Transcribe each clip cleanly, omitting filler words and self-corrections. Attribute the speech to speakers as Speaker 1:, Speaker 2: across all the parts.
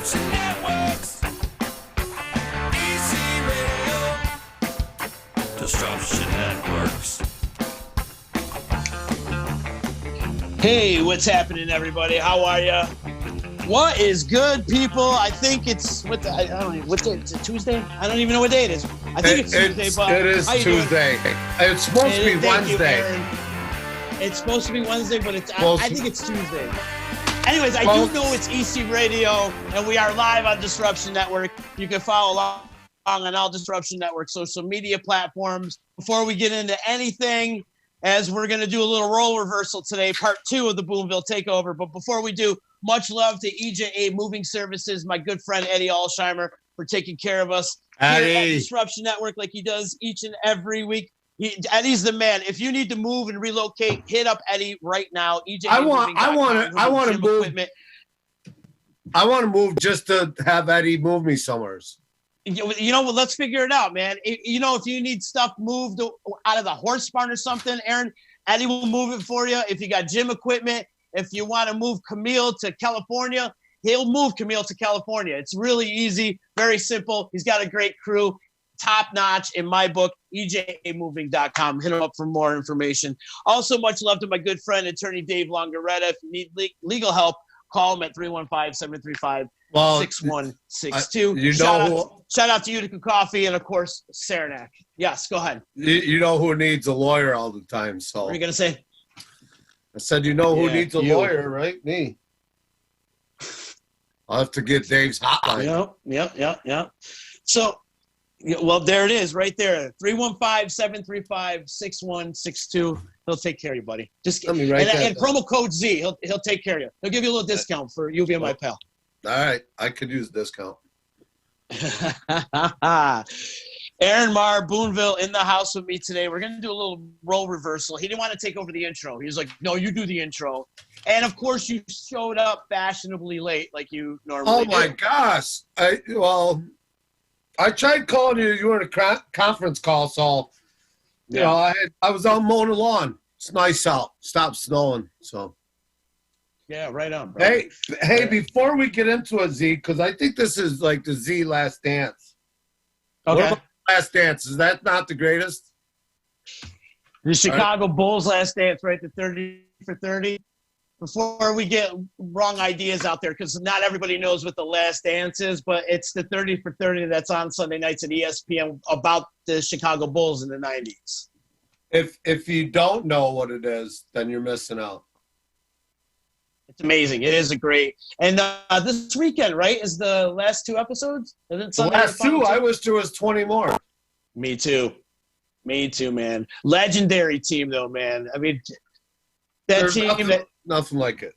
Speaker 1: Disruption Networks. Easy Radio. Disruption Networks.
Speaker 2: Hey, what's happening, everybody? How are you? What is good, people? I think it's I don't even, what day? Is it Tuesday? I don't even know what day it is. I think it's Tuesday, but
Speaker 3: it is Tuesday. It's supposed to be Wednesday.
Speaker 2: It's supposed to be Wednesday, but I think it's Tuesday. Anyways, I do know it's EC Radio, and we are live on Disruption Network. You can follow along on all Disruption Network social media platforms. Before we get into anything, as we're going to do a little role reversal today, part 2 of the Boonville Takeover. But before we do, much love to EJA Moving Services, my good friend Eddie Alsheimer, for taking care of us here at Disruption Network like he does each and every week. Eddie's the man. If you need to move and relocate, hit up Eddie right now. EJA
Speaker 3: I want to move.
Speaker 2: Equipment.
Speaker 3: I want to move just to have Eddie move me somewhere.
Speaker 2: You know, well, let's figure it out, man. If you need stuff moved out of the horse barn or something, Aaron, Eddie will move it for you. If you got gym equipment, if you want to move Camille to California, he'll move Camille to California. It's really easy, very simple. He's got a great crew, top notch in my book, ejamoving.com. Hit him up for more information. Also, much love to my good friend, attorney Dave Longaretta. If you need legal help, call him at 315-735-6162. Shout out to Utica Coffee and, of course, Saranac. Yes, go ahead.
Speaker 3: You know who needs a lawyer all the time. So
Speaker 2: what are you going to say?
Speaker 3: I said, who needs a lawyer, right? Me. I'll have to get Dave's hotline.
Speaker 2: Yep. So, well, there it is right there. 315-735-6162. He'll take care of you, buddy. Just
Speaker 3: let me write that
Speaker 2: and promo code Z. He'll take care of you. He'll give you a little discount for you being my pal.
Speaker 3: All right. I could use a discount.
Speaker 2: Aaron Marr, Boonville, in the house with me today. We're going to do a little role reversal. He didn't want to take over the intro. He was like, no, you do the intro. And, of course, you showed up fashionably late like you normally do.
Speaker 3: Oh, my gosh. I tried calling you. You were in a conference call, so, you know, I was out mowing the lawn. It's nice out. Stopped snowing, so.
Speaker 2: Yeah, right on, bro.
Speaker 3: Hey, before we get into a Z, because I think this is like the Z Last Dance.
Speaker 2: Okay.
Speaker 3: What about Last Dance? Is that not the greatest?
Speaker 2: The Chicago Bulls Last Dance, right? The 30 for 30. Before we get wrong ideas out there, because not everybody knows what the Last Dance is, but it's the 30 for 30 that's on Sunday nights at ESPN about the Chicago Bulls in the 90s.
Speaker 3: If you don't know what it is, then you're missing out.
Speaker 2: It's amazing. It is a great. And this weekend, right, is the last 2 episodes? Is it Sunday?
Speaker 3: The last 2? I wish there was 20 more.
Speaker 2: Me too, man. Legendary team, though, man. I mean,
Speaker 3: There's nothing like it.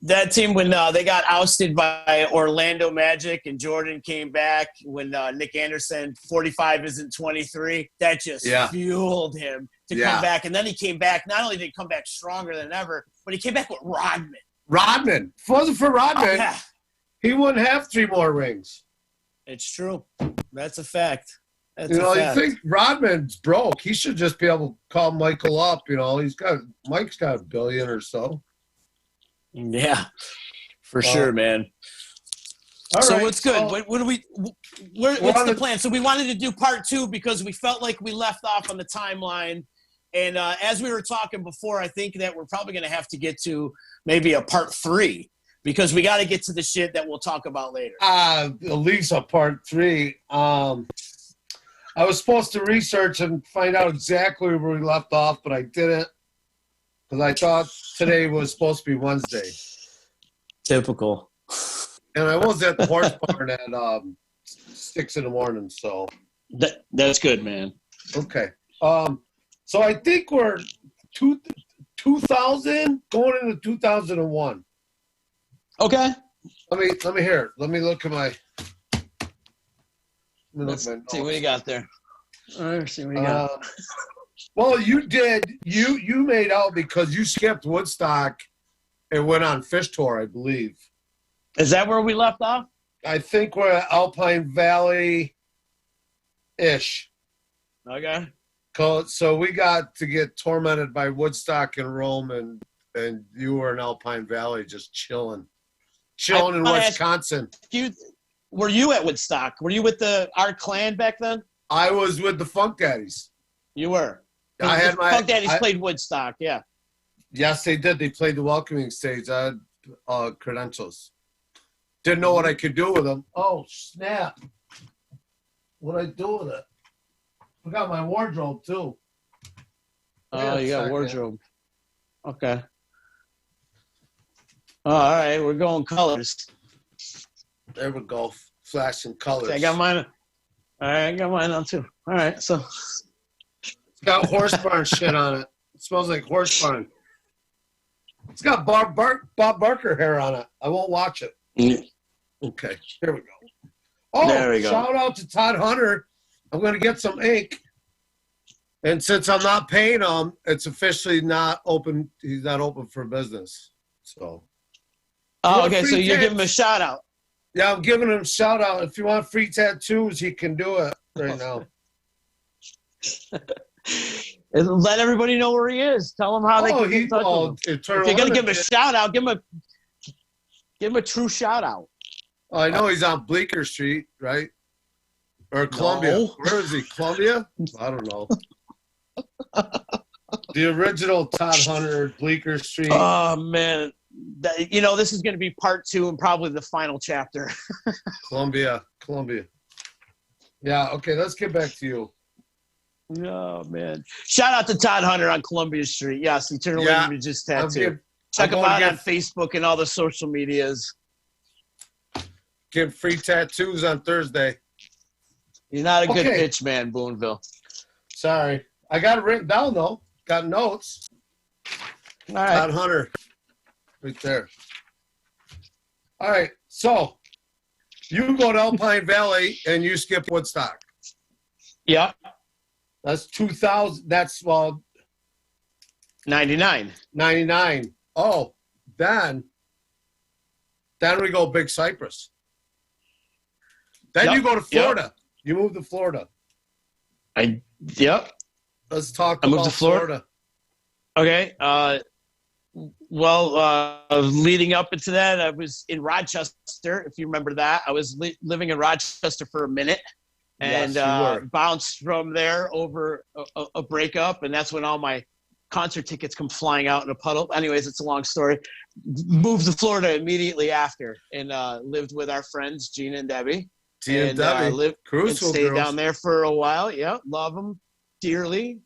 Speaker 2: That team, when they got ousted by Orlando Magic and Jordan came back, when Nick Anderson, 45 isn't 23, that just fueled him to come back. And then he came back. Not only did he come back stronger than ever, but he came back with Rodman. If
Speaker 3: it wasn't for Rodman, he wouldn't have 3 more rings.
Speaker 2: It's true. That's a fact.
Speaker 3: You think Rodman's broke. He should just be able to call Michael up. You know, Mike's got $1 billion or so.
Speaker 2: Yeah, for sure, man. So what's good? What's the plan? So we wanted to do part 2 because we felt like we left off on the timeline. And as we were talking before, I think that we're probably going to have to get to maybe a part 3 because we got to get to the shit that we'll talk about later.
Speaker 3: At least a part 3. I was supposed to research and find out exactly where we left off, but I didn't because I thought today was supposed to be Wednesday.
Speaker 2: Typical.
Speaker 3: And I was at the horse barn at 6 in the morning, so.
Speaker 2: That's good, man.
Speaker 3: Okay. So I think we're 2000 going into 2001.
Speaker 2: Okay.
Speaker 3: Let me hear. Let me look at my.
Speaker 2: Let's see what you got there. All right, see what you got.
Speaker 3: Well, you did. You made out because you skipped Woodstock and went on Fish Tour, I believe.
Speaker 2: Is that where we left off?
Speaker 3: I think we're at Alpine Valley-ish.
Speaker 2: Okay.
Speaker 3: So we got to get tormented by Woodstock and Rome, and you were in Alpine Valley just chilling. chilling in
Speaker 2: wanna ask
Speaker 3: Wisconsin.
Speaker 2: Were you at Woodstock? Were you with our clan back then?
Speaker 3: I was with the Funk Daddies.
Speaker 2: You were.
Speaker 3: I had my
Speaker 2: Funk Daddies played Woodstock. Yeah.
Speaker 3: Yes, they did. They played the welcoming stage. I had credentials. Didn't know what I could do with them. Oh, snap. What'd I do with it? Forgot my wardrobe, too.
Speaker 2: Oh, you got wardrobe. Okay. Oh, all right. We're going colors.
Speaker 3: There we go. Flashing colors.
Speaker 2: I got mine. All right. I got mine on, too. All right. So.
Speaker 3: It's got horse barn shit on it. It smells like horse barn. It's got Bob Barker hair on it. I won't watch it. Okay, here we go. Oh, there we go. Shout out to Todd Hunter. I'm going to get some ink. And since I'm not paying him, it's officially not open. He's not open for business. So.
Speaker 2: Oh, okay. So you're giving him a shout out.
Speaker 3: Yeah, I'm giving him a shout out. If you want free tattoos, he can do it right now.
Speaker 2: Let everybody know where he is. Tell him how they can get in touch with him. If you're going to give him a shout out, give him a true shout out.
Speaker 3: Oh, I know he's on Bleecker Street, right? Or Columbia.
Speaker 2: No.
Speaker 3: Where is he? Columbia? I don't know. The original Todd Hunter, Bleecker Street.
Speaker 2: Oh, man. This is going to be part 2 and probably the final chapter.
Speaker 3: Columbia. Yeah, okay, let's get back to you.
Speaker 2: Oh, man. Shout out to Todd Hunter on Columbia Street. Yes, Eternal Images Tattoo. Check him out on Facebook and all the social medias.
Speaker 3: Get free tattoos on Thursday.
Speaker 2: You're not a good bitch, man, Boonville.
Speaker 3: Sorry. I got it written down, though. Got notes.
Speaker 2: All right.
Speaker 3: Todd Hunter. Right there. All right. So, you go to Alpine Valley and you skip Woodstock.
Speaker 2: Yeah.
Speaker 3: That's 2000. That's,
Speaker 2: 99.
Speaker 3: 99. Oh, then we go Big Cypress. Then you go to Florida. Yep. You move to Florida.
Speaker 2: Yep.
Speaker 3: Let's talk about Florida.
Speaker 2: Okay. Leading up into that, I was in Rochester, if you remember that. I was living in Rochester for a minute and bounced from there over a breakup, and that's when all my concert tickets come flying out in a puddle. Anyways, it's a long story. Moved to Florida immediately after and lived with our friends, Gina and Debbie. Lived and stayed down there for a while. Yeah, love them dearly.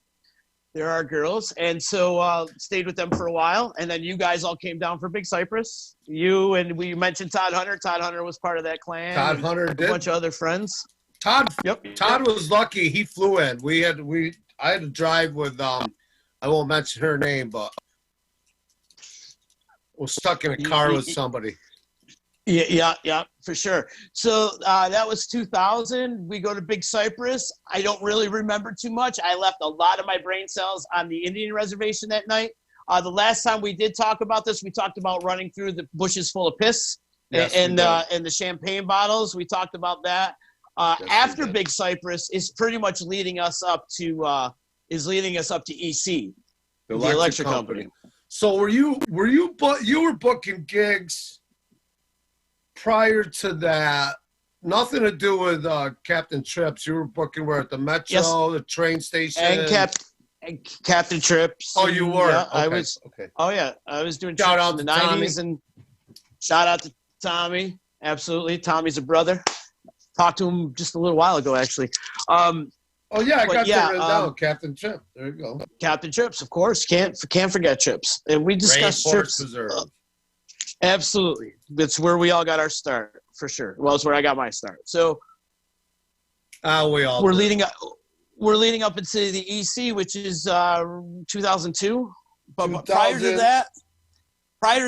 Speaker 2: They're our girls. And so stayed with them for a while. And then you guys all came down for Big Cypress. You and we mentioned Todd Hunter. Todd Hunter was part of that clan.
Speaker 3: Todd Hunter did.
Speaker 2: A bunch of other friends.
Speaker 3: Todd was lucky. He flew in. I had to drive with I won't mention her name, but was stuck in a car with somebody.
Speaker 2: Yeah, for sure. So that was 2000. We go to Big Cypress. I don't really remember too much. I left a lot of my brain cells on the Indian reservation that night. The last time we did talk about this, we talked about running through the bushes full of piss and the champagne bottles. We talked about that. After Big Cypress is pretty much leading us up to EC, the electric company.
Speaker 3: So you were booking gigs prior to that? Nothing to do with Captain Trips. You were booking where at the Metro, the train station,
Speaker 2: and Captain Trips.
Speaker 3: Oh, you were.
Speaker 2: Yeah,
Speaker 3: okay.
Speaker 2: I was. Okay. Oh yeah, I was doing trips in the '90s, and shout out to Tommy. Absolutely, Tommy's a brother. Talked to him just a little while ago, actually.
Speaker 3: I got that written down. Captain Trips. There you go.
Speaker 2: Captain Trips, of course. Can't forget Trips. And we discussed Trips. Absolutely. That's where we all got our start, for sure. Well, it's where I got my start. So we're leading up into the EC, which is 2002. But prior to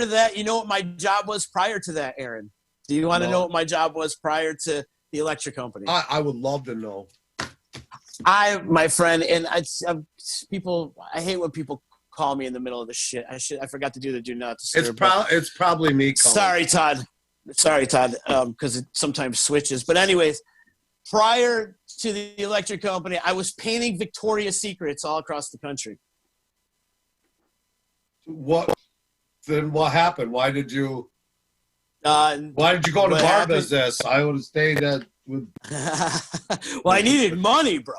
Speaker 2: that, you know what my job was prior to that, Aaron? Do you want to know what my job was prior to the electric company?
Speaker 3: I would love to know.
Speaker 2: My friend, and I hate when people call me in the middle of the shit. I forgot to do the do not disturb.
Speaker 3: It's probably me calling.
Speaker 2: Sorry, Todd, because it sometimes switches. But anyways, prior to the electric company, I was painting Victoria's Secrets all across the country.
Speaker 3: What happened? Why did you? Why did you go to bar business? I would have stayed at. With...
Speaker 2: Well, I needed money, bro.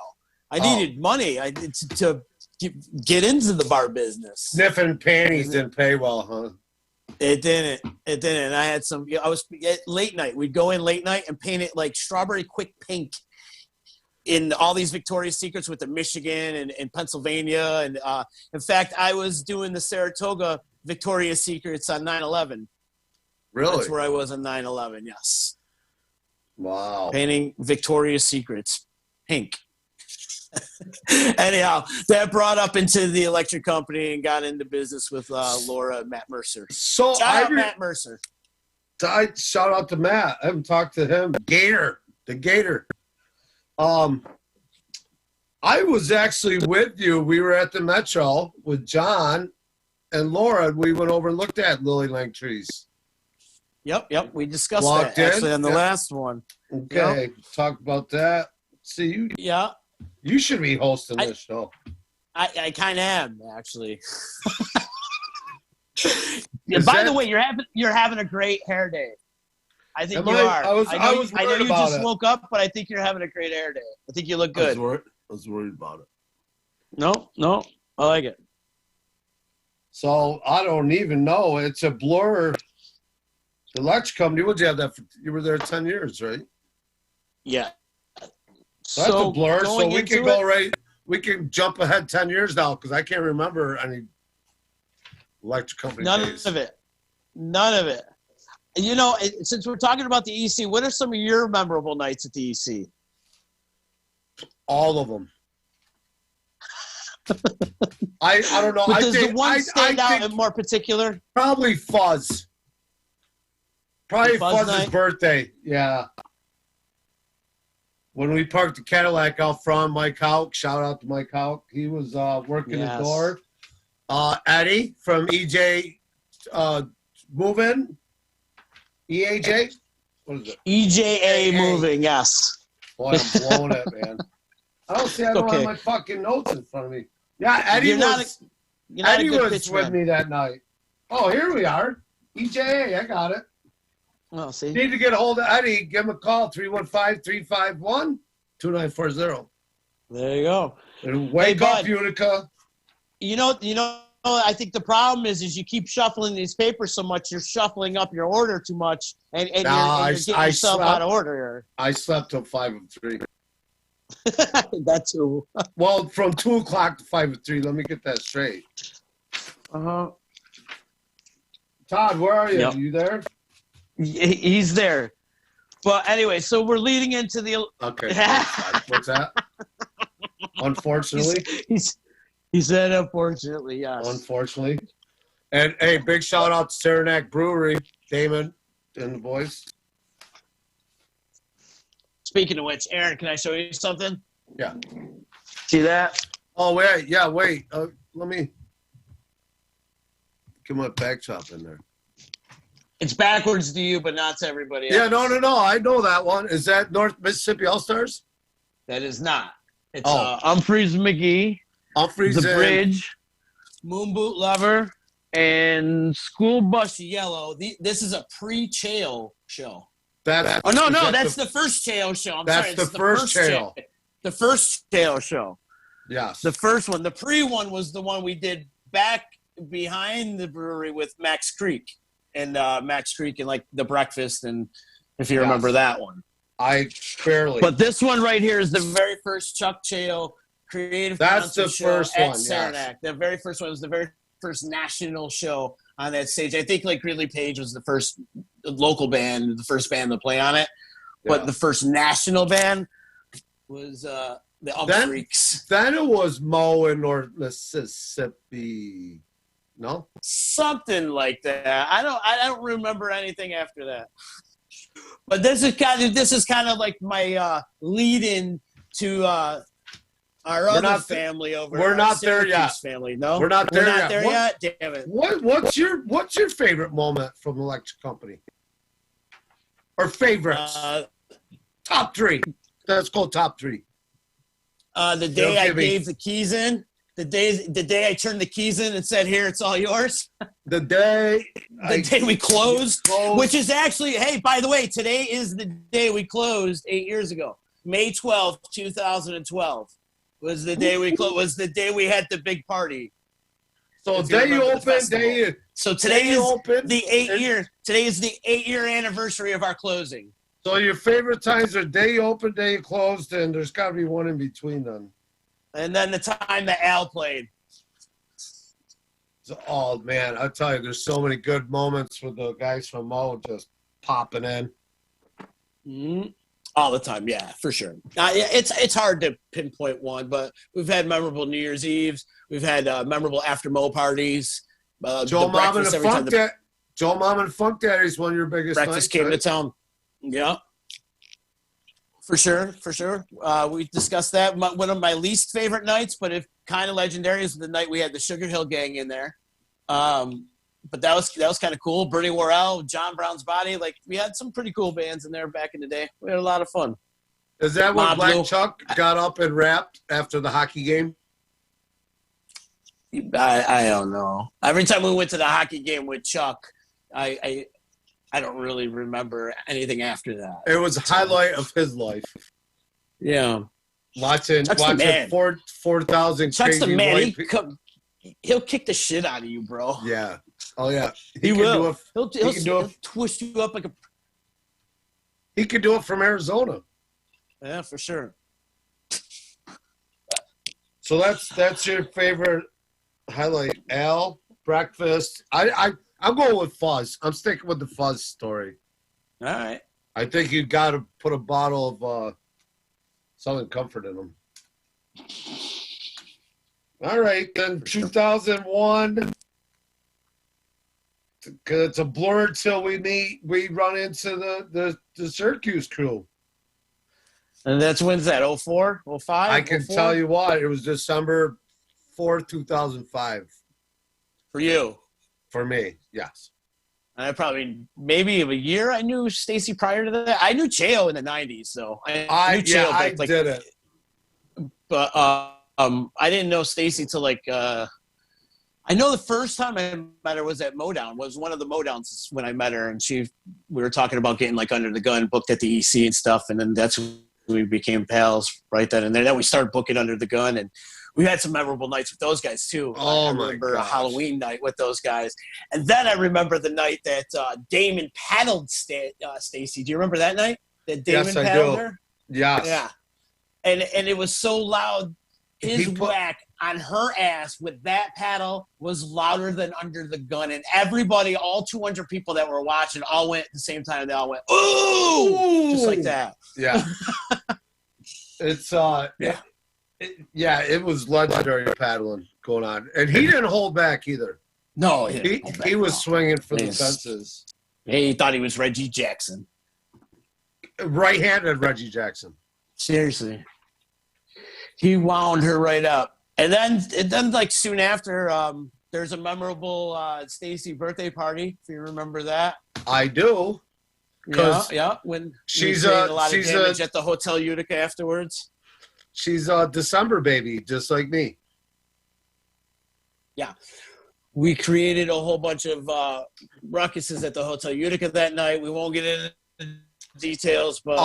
Speaker 2: I needed money to get into the bar business.
Speaker 3: Sniffing panties didn't pay well, huh?
Speaker 2: It didn't. I had some. I was at late night. We'd go in late night and paint it like strawberry quick pink in all these Victoria's Secrets with the Michigan and Pennsylvania. And in fact, I was doing the Saratoga Victoria's Secrets on 9/11.
Speaker 3: Really?
Speaker 2: That's where I was on 9/11. Yes.
Speaker 3: Wow.
Speaker 2: Painting Victoria's Secrets pink. Anyhow, that brought up into the electric company and got into business with Laura and Matt Mercer.
Speaker 3: So
Speaker 2: Matt Mercer.
Speaker 3: Shout out to Matt. I haven't talked to him. The Gator. I was actually with you. We were at the Metro with John and Laura. We went over and looked at lily lang trees.
Speaker 2: Yep. We discussed that actually on the last one.
Speaker 3: Okay,
Speaker 2: yep.
Speaker 3: Talk about that. See you.
Speaker 2: Yeah.
Speaker 3: You should be hosting this show.
Speaker 2: I kind of am, actually. By the way, you're having a great hair day. I think you are. I know you just woke up, but I think you're having a great hair day. I think you look good.
Speaker 3: I was worried about it.
Speaker 2: No, I like it.
Speaker 3: So I don't even know. It's a blur. The electric company. Would you have that? You were there 10 years, right?
Speaker 2: Yeah.
Speaker 3: So that's a blur. So we can go right. We can jump ahead 10 years now because I can't remember any electric company days.
Speaker 2: None of it. You know, since we're talking about the EC, what are some of your memorable nights at the EC?
Speaker 3: All of them. I don't know.
Speaker 2: But does the one stand out in more particular?
Speaker 3: Probably Fuzz. Probably Fuzz's birthday. Yeah. When we parked the Cadillac out front, Mike Houck, shout out to Mike Houck. He was working the door. Eddie from EJ Moving. EAJ? What is it?
Speaker 2: EJA Moving, yes.
Speaker 3: Boy, I'm blowing it, man. I don't have my fucking notes in front of me. Yeah, Eddie was with me that night. Oh, here we are. EJA, I got it.
Speaker 2: Oh, see.
Speaker 3: Need to get a hold of Eddie. Give him a call, 315-351-2940.
Speaker 2: There you go.
Speaker 3: And wake up, Utica.
Speaker 2: You know, I think the problem is you keep shuffling these papers so much, you're shuffling up your order too much, and you're getting yourself out of order.
Speaker 3: I slept till 5 and 3.
Speaker 2: That too.
Speaker 3: Well, from 2 o'clock to 5 and 3. Let me get that straight.
Speaker 2: Uh-huh.
Speaker 3: Todd, where are you?
Speaker 2: Yep.
Speaker 3: You there?
Speaker 2: He's there. But anyway, so we're leading into the...
Speaker 3: Okay. What's that? Unfortunately?
Speaker 2: He said unfortunately, yes.
Speaker 3: Unfortunately. And, hey, big shout-out to Saranac Brewery, Damon and the boys.
Speaker 2: Speaking of which, Aaron, can I show you something?
Speaker 3: Yeah.
Speaker 2: See that?
Speaker 3: Oh, wait. Yeah, wait. Let me get my back chop in there.
Speaker 2: It's backwards to you, but not to everybody else.
Speaker 3: Yeah, no. I know that one. Is that North Mississippi All-Stars?
Speaker 2: That is not. It's Humphreys McGee, The Bridge, Moon Boot Lover, and School Bus Yellow. This is a pre-Chael show. That's the first Chael show. I'm sorry.
Speaker 3: That's the first Chael.
Speaker 2: The first Chael show.
Speaker 3: Yes.
Speaker 2: The first one. The pre-one was the one we did back behind the brewery with Max Creek. And Max Creek and like the breakfast, and if you remember that one,
Speaker 3: I barely.
Speaker 2: But this one right here is the very first Chuck Chael creative.
Speaker 3: That's the first one.
Speaker 2: Saranac. The very first one was the very first national show on that stage. I think like Greeley Page was the first local band, the first band to play on it, but the first national band was the Freaks.
Speaker 3: Then it was Mo in North Mississippi. No,
Speaker 2: something like that. I don't remember anything after that. But this is kind of like my lead in to our other family over.
Speaker 3: We're not there yet.
Speaker 2: Family, no,
Speaker 3: we're not there
Speaker 2: yet. Damn it!
Speaker 3: What's your favorite moment from Electric Company? Or favorites? Top 3. Let's go top 3.
Speaker 2: The day I gave the keys in. The day I turned the keys in and said, "Here, it's all yours."
Speaker 3: The day
Speaker 2: we closed, which is actually, hey, by the way, today is the day we closed 8 years ago. May 12th, 2012 was the day we closed. Was the day we had the big party.
Speaker 3: So day you opened,
Speaker 2: so today is the 8 year. Today is the 8 year anniversary of our closing.
Speaker 3: So your favorite times are day you opened, day you closed, and there's got to be one in between then.
Speaker 2: And then the time that Al played.
Speaker 3: So, oh, man, I'll tell you, there's so many good moments with the guys from Mo just popping in.
Speaker 2: Mm-hmm. All the time, yeah, for sure. It's hard to pinpoint one, but we've had memorable New Year's Eves. We've had memorable after Mo parties.
Speaker 3: Joe Mom and the Funk Daddy is one of your biggest
Speaker 2: breakfast
Speaker 3: nights,
Speaker 2: came to town. Yeah. For sure. We discussed that. One of my least favorite nights, but if kind of legendary, is the night we had the Sugar Hill Gang in there. But that was kind of cool. Bernie Worrell, John Brown's Body. Like, we had some pretty cool bands in there back in the day. We had a lot of fun.
Speaker 3: Is that when Black Chuck got up and rapped after the hockey game?
Speaker 2: I don't know. Every time we went to the hockey game with Chuck, I don't really remember anything after that.
Speaker 3: It was a highlight of his life.
Speaker 2: Yeah.
Speaker 3: Watching 4,000
Speaker 2: Chuck's the
Speaker 3: crazy
Speaker 2: man.
Speaker 3: white
Speaker 2: He'll kick the shit out of you, bro.
Speaker 3: Yeah. Oh, yeah.
Speaker 2: He will. He'll twist you up like a...
Speaker 3: He could do it from Arizona.
Speaker 2: Yeah, for sure.
Speaker 3: So that's your favorite highlight. Al, breakfast. I'm going with Fuzz. I'm sticking with the Fuzz story.
Speaker 2: All right.
Speaker 3: I think you got to put a bottle of Southern Comfort in them. All right, then 2001. It's a blur till we run into the Syracuse crew.
Speaker 2: And when's that, 04, 05?
Speaker 3: I can
Speaker 2: 04?
Speaker 3: tell you what, it was December 4th, 2005.
Speaker 2: For you?
Speaker 3: For me, yes.
Speaker 2: I probably maybe a year. I knew Stacy prior to that. I knew Cheo in the 90s, so I knew Cheo.
Speaker 3: I did it.
Speaker 2: But I didn't know Stacy till I know the first time I met her was at Modown. Was one of the Modowns when I met her, and we were talking about getting like Under the Gun booked at the EC and stuff, and then that's when we became pals right then and there. Then we started booking Under the Gun, and we had some memorable nights with those guys too.
Speaker 3: Oh,
Speaker 2: I remember a Halloween night with those guys, and then I remember the night that Damon paddled Stacy. Do you remember that night that Damon paddled her?
Speaker 3: Yes.
Speaker 2: Yeah, and it was so loud. His whack on her ass with that paddle was louder than Under the Gun, and everybody, all 200 people that were watching, all went at the same time. They all went, "Ooh!" Just like that.
Speaker 3: Yeah. It's it was legendary paddling going on, and he didn't hold back either.
Speaker 2: No,
Speaker 3: he was swinging for the fences.
Speaker 2: He thought he was Reggie Jackson,
Speaker 3: right-handed Reggie Jackson.
Speaker 2: Seriously. He wound her right up. And then like soon after, there's a memorable Stacy birthday party, if you remember that.
Speaker 3: I do.
Speaker 2: Yeah. When
Speaker 3: she's
Speaker 2: a lot of damage at the Hotel Utica afterwards.
Speaker 3: She's a December baby, just like me.
Speaker 2: Yeah. We created a whole bunch of ruckuses at the Hotel Utica that night. We won't get into details, but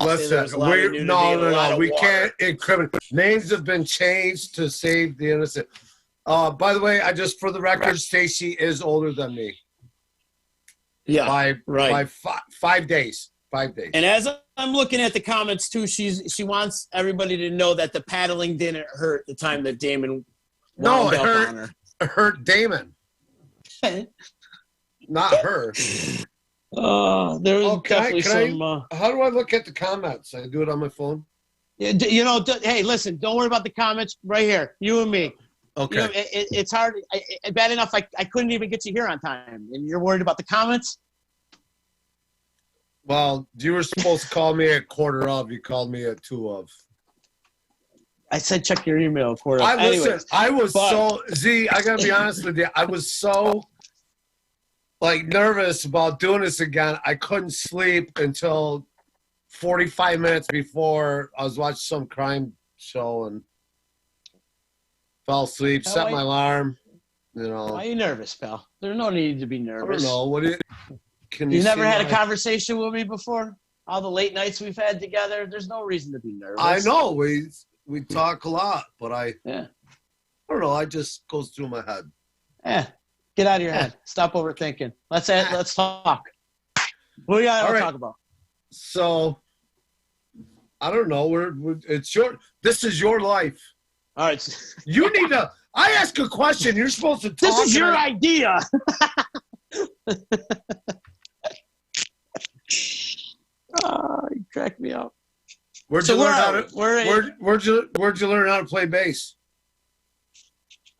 Speaker 3: listen, no, we can't incriminate. Names have been changed to save the innocent. By the way, for the record, Stacy is older than me.
Speaker 2: Yeah,
Speaker 3: by 5 days. 5 days.
Speaker 2: And as I'm looking at the comments too, she wants everybody to know that the paddling didn't hurt the time that Damon wound up on her.
Speaker 3: It hurt Damon, not her.
Speaker 2: There was definitely some.
Speaker 3: How do I look at the comments? I do it on my phone.
Speaker 2: Hey, listen, don't worry about the comments right here. You and me.
Speaker 3: Okay.
Speaker 2: It's hard. Bad enough, I couldn't even get you here on time, and you're worried about the comments?
Speaker 3: Well, you were supposed to call me at 1:15. You called me at 2:00.
Speaker 2: I said check your email at 1:15.
Speaker 3: I gotta be honest with you. I was so nervous about doing this again. I couldn't sleep until 45 minutes before I was watching some crime show, and Fell asleep,
Speaker 2: Oh,
Speaker 3: set my alarm. You know.
Speaker 2: Why are you nervous, pal? There's no need to be nervous.
Speaker 3: I don't know. Can
Speaker 2: you never
Speaker 3: see
Speaker 2: had a conversation with me before? All the late nights we've had together, there's no reason to be nervous.
Speaker 3: I know. We talk a lot, but I don't know. I just goes through my head.
Speaker 2: Get out of your head. Stop overthinking. Let's talk. What do you got to talk about?
Speaker 3: So, I don't know. This is your life.
Speaker 2: All right.
Speaker 3: You need to. I ask a question. You're supposed to talk.
Speaker 2: This is your idea. You cracked me up.
Speaker 3: Where'd you learn how to play bass?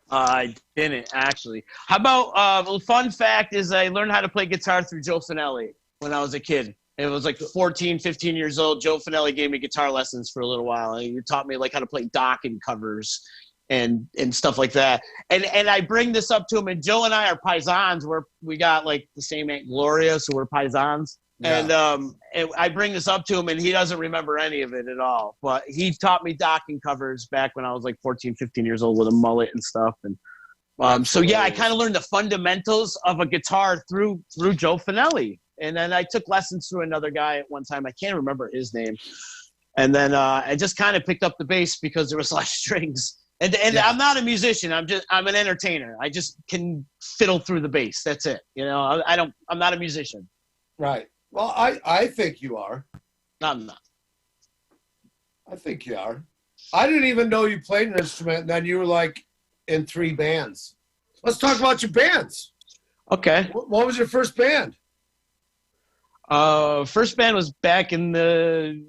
Speaker 2: I didn't actually. How about fun fact is I learned how to play guitar through Joe Finelli when I was a kid. It was like 14, 15 years old. Joe Finelli gave me guitar lessons for a little while. He taught me like how to play Dokken covers and stuff like that. And I bring this up to him, and Joe and I are paisans. We got like the same Aunt Gloria, so we're paisans. Yeah. And I bring this up to him, and he doesn't remember any of it at all. But he taught me Dokken covers back when I was like 14, 15 years old with a mullet and stuff. And so yeah, I kind of learned the fundamentals of a guitar through Joe Finelli. And then I took lessons through another guy at one time. I can't remember his name. And then I just kind of picked up the bass because there was less strings. And I'm not a musician. I'm an entertainer. I just can fiddle through the bass. That's it. You know, I'm not a musician.
Speaker 3: Right. Well, I think you are.
Speaker 2: No, I'm not.
Speaker 3: I think you are. I didn't even know you played an instrument, and then you were like in 3 bands. Let's talk about your bands.
Speaker 2: Okay.
Speaker 3: What was your first band?
Speaker 2: First band was back in the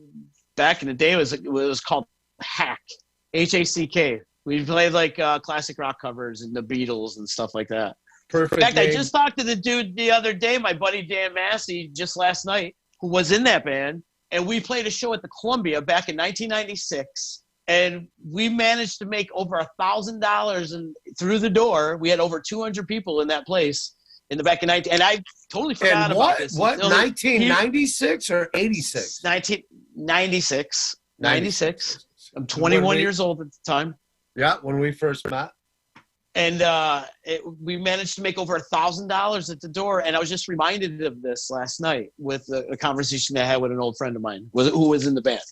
Speaker 2: day. It was called Hack, Hack. We played like classic rock covers and the Beatles and stuff like that.
Speaker 3: Perfect.
Speaker 2: In fact, I just talked to the dude the other day, my buddy Dan Massey, just last night, who was in that band, and we played a show at the Columbia back in 1996, and we managed to make over $1,000 through the door. We had over 200 people in that place in the back of 19, and I totally forgot about this.
Speaker 3: What? 1996 or 86?
Speaker 2: 1996. 96. I'm 21 years old at the time.
Speaker 3: Yeah, when we first met.
Speaker 2: And we managed to make over $1,000 at the door. And I was just reminded of this last night with a conversation I had with an old friend of mine who was in the band.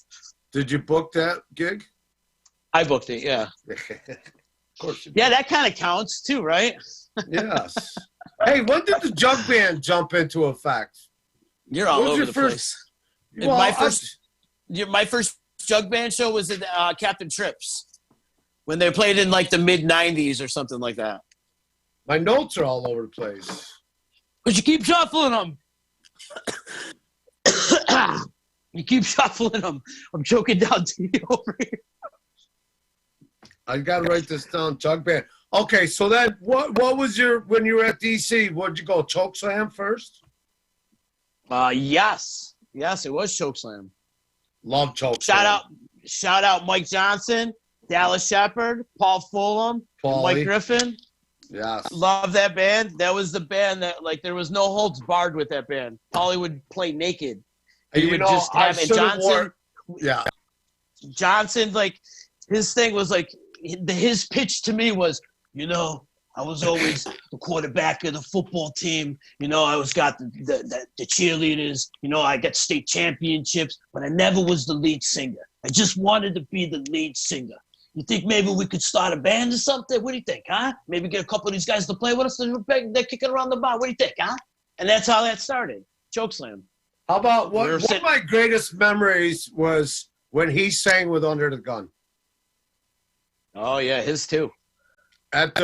Speaker 3: Did you book that gig?
Speaker 2: I booked it, yeah.
Speaker 3: Of course you did.
Speaker 2: Yeah, that kind of counts too, right?
Speaker 3: Yes. Hey, when did the jug band jump into effect?
Speaker 2: You're all over the place. Well, my first jug band show was at Captain Tripp's. When they played in like the mid-'90s or something like that.
Speaker 3: My notes are all over the place.
Speaker 2: But you keep shuffling them. You keep shuffling them. I'm choking down to you over here.
Speaker 3: I got to write this down, jug band. Okay, so then what was when you were at DC, where'd you go, Chokeslam first?
Speaker 2: Yes. Yes, it was Chokeslam.
Speaker 3: Love Chokeslam.
Speaker 2: Shout out Mike Johnson. Dallas Shepard, Paul Fulham, Mike Griffin.
Speaker 3: Yes.
Speaker 2: Love that band. That was the band that, like, there was no holds barred with that band. Paulie would play naked. He would just have it. Johnson.
Speaker 3: Yeah.
Speaker 2: Johnson, like, his thing was, like, his pitch to me was, you know, I was always the quarterback of the football team. You know, I always got the cheerleaders. You know, I got state championships, but I never was the lead singer. I just wanted to be the lead singer. You think maybe we could start a band or something? What do you think, huh? Maybe get a couple of these guys to play with us. They're kicking around the bar. What do you think, huh? And that's how that started. Chokeslam.
Speaker 3: How about one of my greatest memories was when he sang with Under the Gun.
Speaker 2: Oh, yeah, his too. That's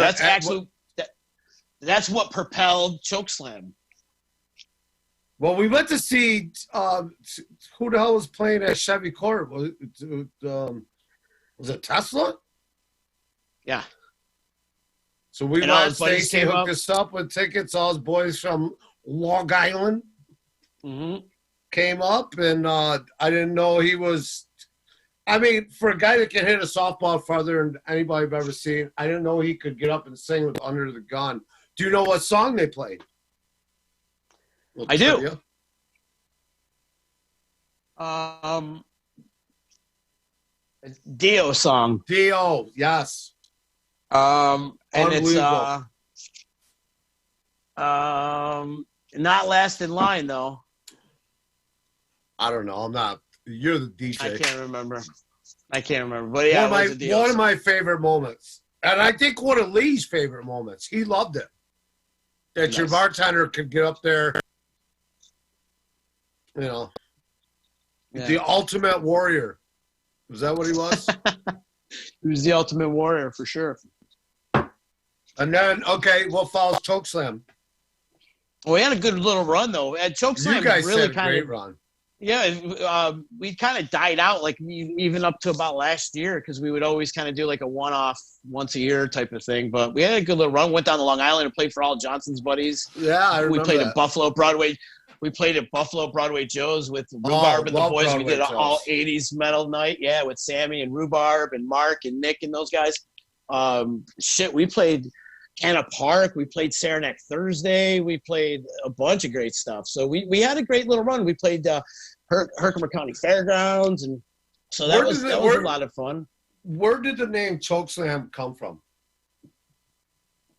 Speaker 2: what propelled Chokeslam.
Speaker 3: Well, we went to see who the hell was playing at Chevy Court? Was it Tesla?
Speaker 2: Yeah.
Speaker 3: So we Stacey hooked us up with tickets. All his boys from Long Island came up, and I didn't know he was. I mean, for a guy that can hit a softball farther than anybody I've ever seen, I didn't know he could get up and sing with Under the Gun. Do you know what song they played?
Speaker 2: I do. Dio song.
Speaker 3: Dio, yes.
Speaker 2: And it's not last in line though.
Speaker 3: I don't know. I'm not. You're the DJ.
Speaker 2: I can't remember. But yeah,
Speaker 3: one of my favorite moments, and I think one of Lee's favorite moments. He loved it. That your bartender could get up there, you know, the ultimate warrior. Was that what he was?
Speaker 2: He was the ultimate warrior for sure.
Speaker 3: And then, okay, what follows Chokeslam?
Speaker 2: Well, we had a good little run though. At Chokeslam,
Speaker 3: you guys
Speaker 2: really
Speaker 3: had a great run.
Speaker 2: Yeah, we kind of died out like even up to about last year because we would always kind of do like a one-off once a year type of thing. But we had a good little run. Went down to Long Island and played for all Johnson's buddies.
Speaker 3: Yeah, I remember.
Speaker 2: We played at Buffalo Broadway. We played at Buffalo Broadway Joe's with Rhubarb and the boys.
Speaker 3: Broadway
Speaker 2: we did an
Speaker 3: Joe's.
Speaker 2: all 80s metal night. Yeah, with Sammy and Rhubarb and Mark and Nick and those guys. We played Anna Park. We played Saranac Thursday. We played a bunch of great stuff. So we had a great little run. We played Herkimer County Fairgrounds, and so that was a lot of fun.
Speaker 3: Where did the name Chokeslam come from?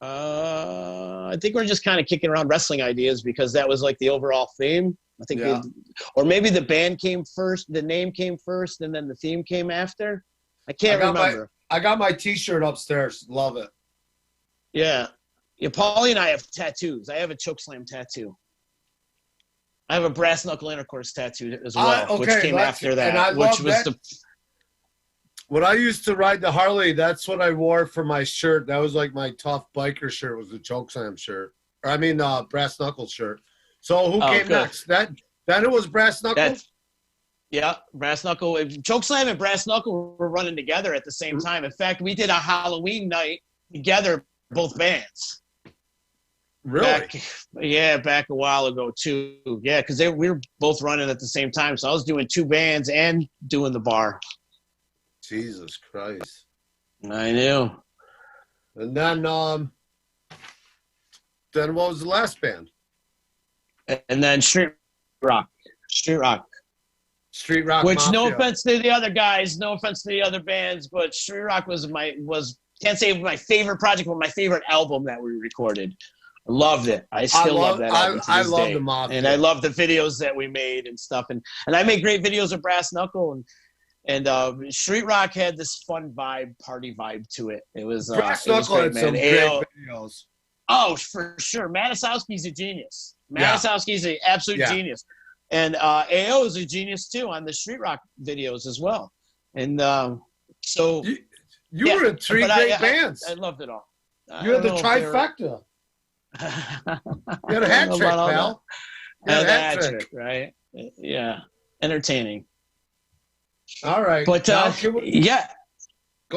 Speaker 2: I think we're just kind of kicking around wrestling ideas because that was like the overall theme. I think, or maybe the band came first, the name came first, and then the theme came after. I can't remember.
Speaker 3: I got my T-shirt upstairs. Love it.
Speaker 2: Yeah. Paulie and I have tattoos. I have a Chokeslam tattoo. I have a brass knuckle intercourse tattoo as well, which came after that.
Speaker 3: When I used to ride the Harley, that's what I wore for my shirt. That was like my tough biker shirt, was the Chokeslam shirt. Brass knuckle shirt. So who came next? Then it was brass knuckle?
Speaker 2: Brass knuckle. Chokeslam and brass knuckle were running together at the same time. In fact, we did a Halloween night together, both bands.
Speaker 3: Really?
Speaker 2: Back a while ago too. Yeah, because we were both running at the same time. So I was doing two bands and doing the bar.
Speaker 3: Jesus Christ.
Speaker 2: I knew.
Speaker 3: And then what was the last band?
Speaker 2: And then Street Rock.
Speaker 3: Street Rock
Speaker 2: Which,
Speaker 3: Mafia.
Speaker 2: no offense to the other guys, no offense to the other bands, but Street Rock was can't say it was my favorite project, but my favorite album that we recorded. I loved it. I still love that album.
Speaker 3: I love the Mafia.
Speaker 2: And I love the videos that we made and stuff. And I made great videos of Brass Knuckle, and Street Rock had this fun vibe, party vibe to it. It was
Speaker 3: Brass Knuckle had some great videos.
Speaker 2: Oh, for sure. Matisowski's a genius. Matisowski's an absolute genius. And AO is a genius too on the Street Rock videos as well. And so
Speaker 3: you were in three great bands.
Speaker 2: I loved it all.
Speaker 3: You had the trifecta. You had a hat trick, pal.
Speaker 2: You had a hat trick, right? Yeah. Entertaining.
Speaker 3: All right.
Speaker 2: But
Speaker 3: go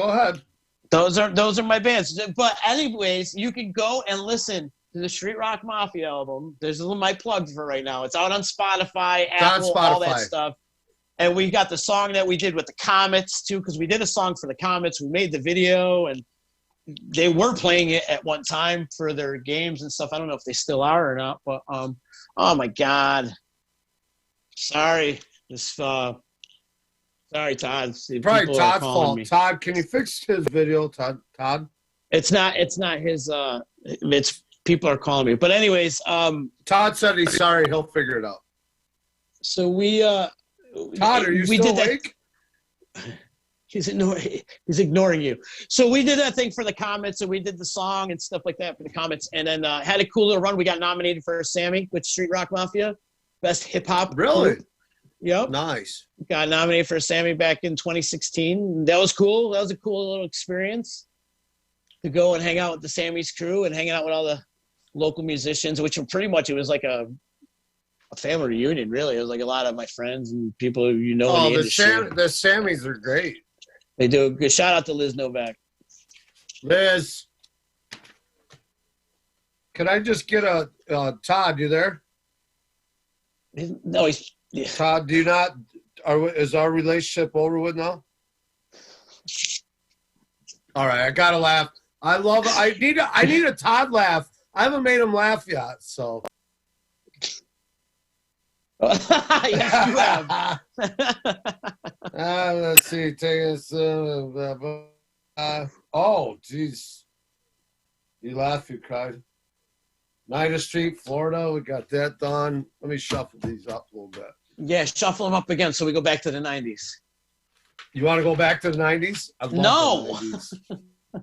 Speaker 3: ahead.
Speaker 2: Those are my bands. But anyways, you can go and listen to the Street Rock Mafia album. There's my plug for right now. It's out on Spotify, Apple, all that stuff. And we got the song that we did with the Comets too, because we did a song for the Comets. We made the video, and they were playing it at one time for their games and stuff. I don't know if they still are or not, but oh my God. Sorry. Sorry, Todd.
Speaker 3: Probably Todd's fault. Me. Todd, can you fix his video, Todd?
Speaker 2: It's not his it's people are calling me. But anyways,
Speaker 3: Todd said he's sorry, he'll figure it out.
Speaker 2: So we
Speaker 3: Todd, are you still awake?
Speaker 2: He's ignoring you. So we did that thing for the Comets, and we did the song and stuff like that for the Comets, and then had a cool little run. We got nominated for a Sammy with Street Rock Mafia, best hip hop.
Speaker 3: Really?
Speaker 2: Group. Yep.
Speaker 3: Nice.
Speaker 2: Got nominated for a Sammy back in 2016. That was cool. That was a cool little experience to go and hang out with the Sammy's crew and hanging out with all the local musicians, which were pretty much, it was like a family reunion, really. It was like a lot of my friends and people in the industry.
Speaker 3: The Sammys are great.
Speaker 2: They do a good shout out to Liz Novak.
Speaker 3: Liz, can I just get Todd, you there?
Speaker 2: No,
Speaker 3: Todd, is our relationship over with now? All right, I gotta laugh. I need a Todd laugh. I haven't made him laugh yet, so.
Speaker 2: Yes, you have.
Speaker 3: Let's see. Take us. Oh, jeez. You laugh, you cried. 9th Street, Florida. We got that done. Let me shuffle these up a little bit.
Speaker 2: Yeah, shuffle them up again so we go back to the 90s.
Speaker 3: You want to go back to the 90s? I love the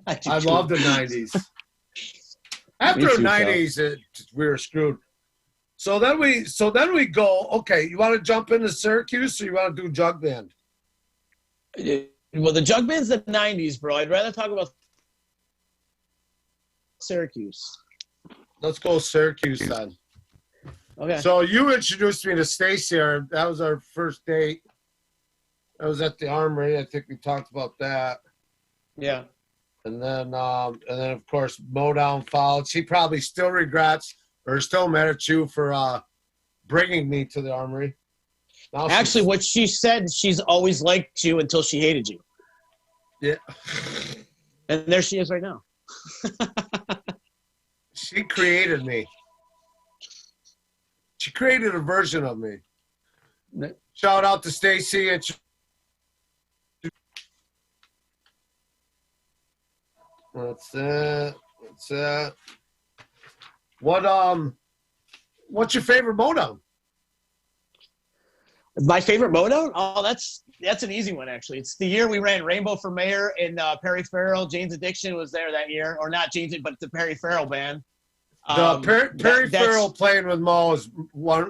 Speaker 3: 90s. I love the 90s. After the 90s, we were screwed. So then we go, okay, you want to jump into Syracuse or you want to do jug band?
Speaker 2: Well, the jug band's the 90s, bro. I'd rather talk about Syracuse.
Speaker 3: Let's go Syracuse then.
Speaker 2: Okay.
Speaker 3: So you introduced me to Stacy. That was our first date. That was at the Armory. I think we talked about that.
Speaker 2: Yeah.
Speaker 3: And then of course Moto followed. She probably still regrets or still mad at you for bringing me to the Armory. Now
Speaker 2: actually, what she said, she's always liked you until she hated you.
Speaker 3: Yeah.
Speaker 2: And there she is right now.
Speaker 3: She created me. She created a version of me. Shout out to Stacy. What's that? What's your favorite Moto?
Speaker 2: My favorite Moto? Oh, that's an easy one, actually. It's the year we ran Rainbow for Mayor and Perry Farrell. Jane's Addiction was there that year. Or not Jane's, but the Perry Farrell band.
Speaker 3: Perry Farrell playing with Mo is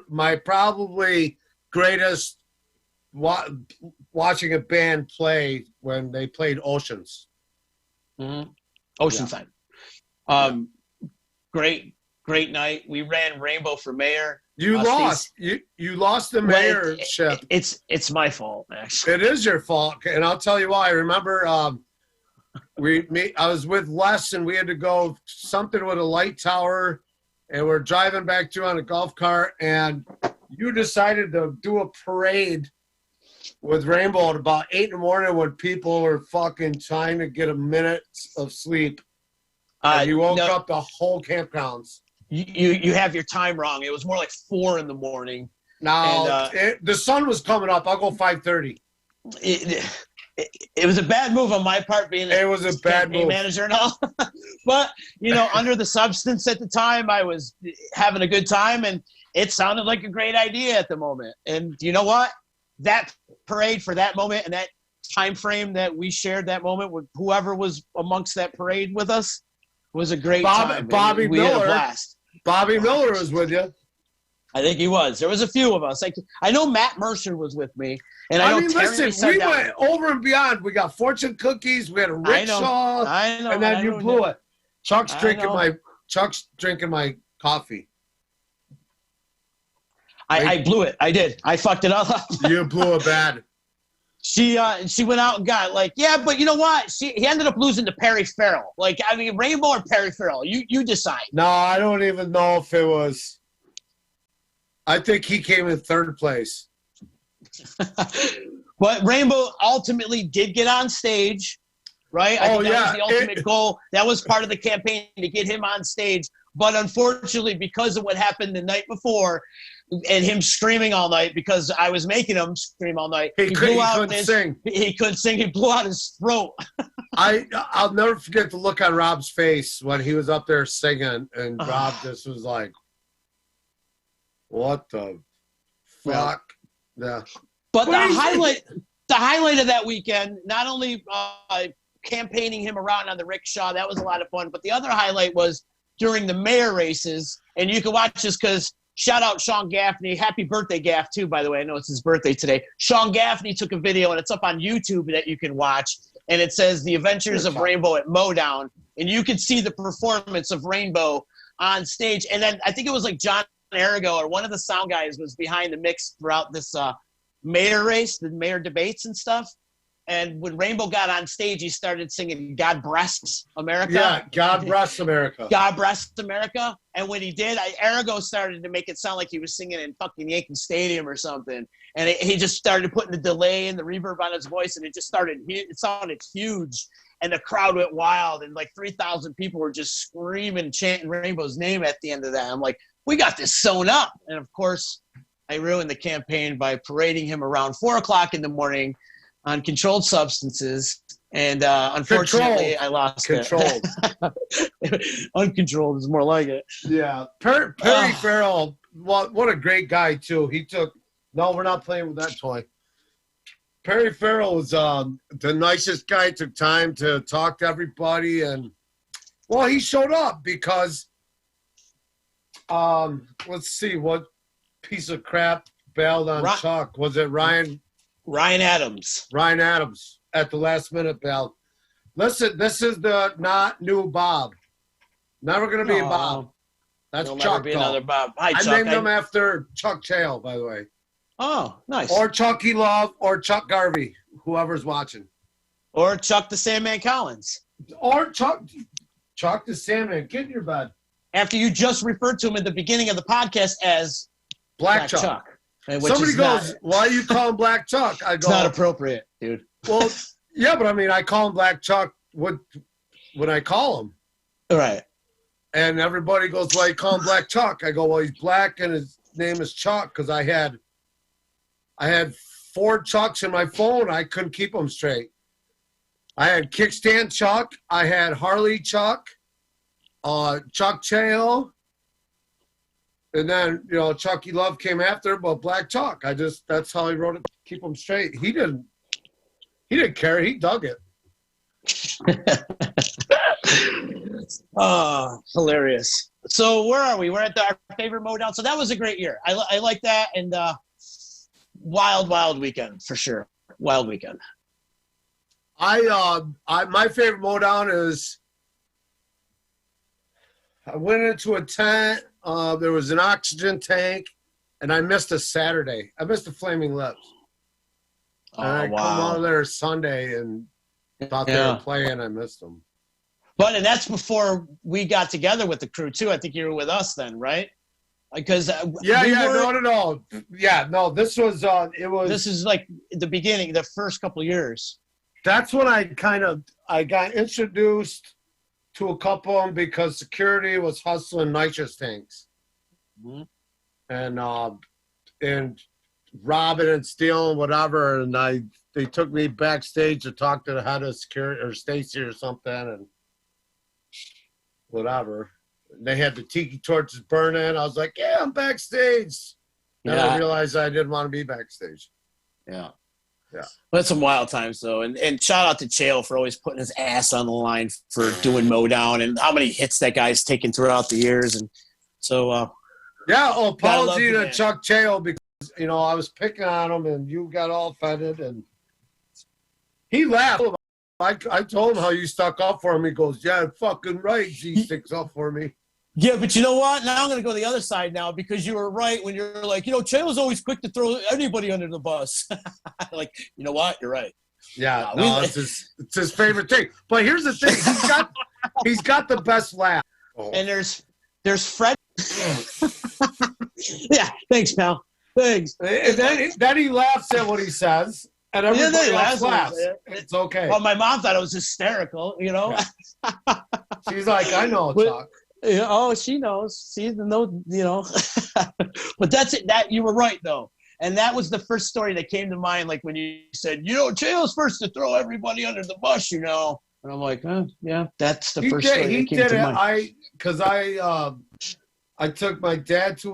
Speaker 3: my probably greatest watching a band play when they played Oceans.
Speaker 2: Mm-hmm. Oceanside. Yeah. Great night. We ran Rainbow for Mayor.
Speaker 3: You lost. You lost the mayorship.
Speaker 2: It's my fault, actually.
Speaker 3: It is your fault, and I'll tell you why. I remember I was with Les, and we had to go something with a light tower, and we're driving back to on a golf cart, and you decided to do a parade with Rainbow at about 8 in the morning when people were fucking trying to get a minute of sleep. And you woke up the whole campgrounds.
Speaker 2: You have your time wrong. It was more like 4 in the morning.
Speaker 3: No, the sun was coming up. I'll go 5:30.
Speaker 2: It was a bad move on my part, being
Speaker 3: it was a bad move
Speaker 2: manager and all. But under the substance at the time, I was having a good time, and it sounded like a great idea at the moment. And you know what? That parade for that moment and that time frame that we shared that moment with whoever was amongst that parade with us was a great time.
Speaker 3: Bobby
Speaker 2: we
Speaker 3: Miller.
Speaker 2: Had a blast.
Speaker 3: Bobby Miller was with you.
Speaker 2: I think he was. There was a few of us. I know Matt Mercer was with me. And I mean,
Speaker 3: listen, we went over and beyond. We got fortune cookies. We had a rickshaw.
Speaker 2: I know.
Speaker 3: And then you blew it. Chuck's drinking my coffee.
Speaker 2: I blew it. I did. I fucked it up.
Speaker 3: You blew it bad.
Speaker 2: She went out and got but you know what? He ended up losing to Perry Farrell. Rainbow or Perry Farrell. You decide.
Speaker 3: No, I don't even know if it was. I think he came in 3rd place.
Speaker 2: But Rainbow ultimately did get on stage, right? I think that was the ultimate goal. That was part of the campaign to get him on stage. But unfortunately, because of what happened the night before and him screaming all night, because I was making him scream all night,
Speaker 3: he couldn't sing.
Speaker 2: He couldn't sing. He blew out his throat.
Speaker 3: I'll never forget the look on Rob's face when he was up there singing, and Rob just was like, what the fuck? Yeah.
Speaker 2: But the highlight of that weekend, not only campaigning him around on the rickshaw, that was a lot of fun, but the other highlight was during the mayor races, and you can watch this because shout out Sean Gaffney. Happy birthday, Gaff, too, by the way. I know it's his birthday today. Sean Gaffney took a video, and it's up on YouTube that you can watch, and it says The Adventures of Rainbow at Modown, and you can see the performance of Rainbow on stage. And then I think it was like John Arago or one of the sound guys was behind the mix throughout this mayor race, the mayor debates and stuff. And when Rainbow got on stage, he started singing God Bless America.
Speaker 3: Yeah, God Bless America.
Speaker 2: God Bless America. And when he did, Arago started to make it sound like he was singing in fucking Yankee Stadium or something. And he just started putting the delay and the reverb on his voice, and it sounded huge. And the crowd went wild, and 3,000 people were just screaming, chanting Rainbow's name at the end of that. I'm like, we got this sewn up. And, of course, I ruined the campaign by parading him around 4 o'clock in the morning on controlled substances, and unfortunately, I lost
Speaker 3: Controlled.
Speaker 2: it. Uncontrolled is more like it.
Speaker 3: Yeah. Perry Farrell, what a great guy, too. He took – no, we're not playing with that toy. Perry Farrell was the nicest guy, took time to talk to everybody. And, well, he showed up because let's see, what piece of crap bailed on Chuck? Was it Ryan
Speaker 2: Adams.
Speaker 3: Ryan Adams at the last minute bailed. Listen, this is the not new Bob. Never going to be a Bob. That's
Speaker 2: There'll
Speaker 3: Chuck,
Speaker 2: never be another Bob. Hi,
Speaker 3: I
Speaker 2: Chuck.
Speaker 3: named him after Chuck Chale, by the way.
Speaker 2: Oh, nice.
Speaker 3: Or Chucky Love or Chuck Garvey, whoever's watching.
Speaker 2: Or Chuck the Sandman Collins.
Speaker 3: Or Chuck the Sandman. Get in your bed.
Speaker 2: After you just referred to him at the beginning of the podcast as
Speaker 3: Black Chuck. Somebody goes, why you call him Black Chuck? I go,
Speaker 2: it's not appropriate, dude.
Speaker 3: Well, yeah, but I mean, I call him Black Chuck when I call him.
Speaker 2: Right.
Speaker 3: And everybody goes, why you call him Black Chuck? I go, well, he's black and his name is Chuck because I had 4 Chucks in my phone. I couldn't keep them straight. I had Kickstand Chuck. I had Harley Chuck, Chuck Chale, and then Chucky Love came after, but Black Chuck. That's how he wrote it. Keep them straight. He didn't care. He dug it.
Speaker 2: Oh, hilarious. So where are we? We're at our favorite Motown. So that was a great year. I like that, and wild weekend for sure. Wild weekend.
Speaker 3: My favorite Motown is I went into a tent. There was an oxygen tank, and I missed a Saturday. I missed the Flaming Lips.
Speaker 2: Oh,
Speaker 3: and I
Speaker 2: wow.
Speaker 3: come out of there Sunday and thought they were playing. I missed them.
Speaker 2: And that's before we got together with the crew too. I think you were with us then, right? Because
Speaker 3: no. Yeah, no. This was
Speaker 2: This is like the beginning, the first couple of years.
Speaker 3: That's when I got introduced to a couple of them because security was hustling nitrous tanks, and robbing and stealing whatever. And they took me backstage to talk to the head of security or Stacy or something and whatever. They had the tiki torches burning. I was like, yeah, I'm backstage. And I realized I didn't want to be backstage.
Speaker 2: Yeah.
Speaker 3: Yeah.
Speaker 2: That's some wild times, though. And shout out to Chale for always putting his ass on the line for doing Motown and how many hits that guy's taken throughout the years. And so,
Speaker 3: apology to Chuck Chale because, I was picking on him and you got all offended and he laughed. I told him how you stuck up for him. He goes, yeah, fucking right. He sticks up for me.
Speaker 2: Yeah, but you know what? Now I'm going to go the other side now because you were right when you're like, Chale's always quick to throw anybody under the bus. Like, you know what? You're right.
Speaker 3: Yeah, it's his favorite thing. But here's the thing. He's got the best laugh.
Speaker 2: Oh. And there's Fred. Yeah, thanks, pal. Thanks.
Speaker 3: And then he laughs at what he says. And everybody laughs. It's okay.
Speaker 2: Well, my mom thought it was hysterical,
Speaker 3: Yeah. She's like, I know, Chuck.
Speaker 2: Oh, she knows. She knows, But that's it. That you were right, though. And that was the first story that came to mind, like when you said, Chale's first to throw everybody under the bus, And I'm like, yeah, that's the first story that came to mind.
Speaker 3: Because I took my dad to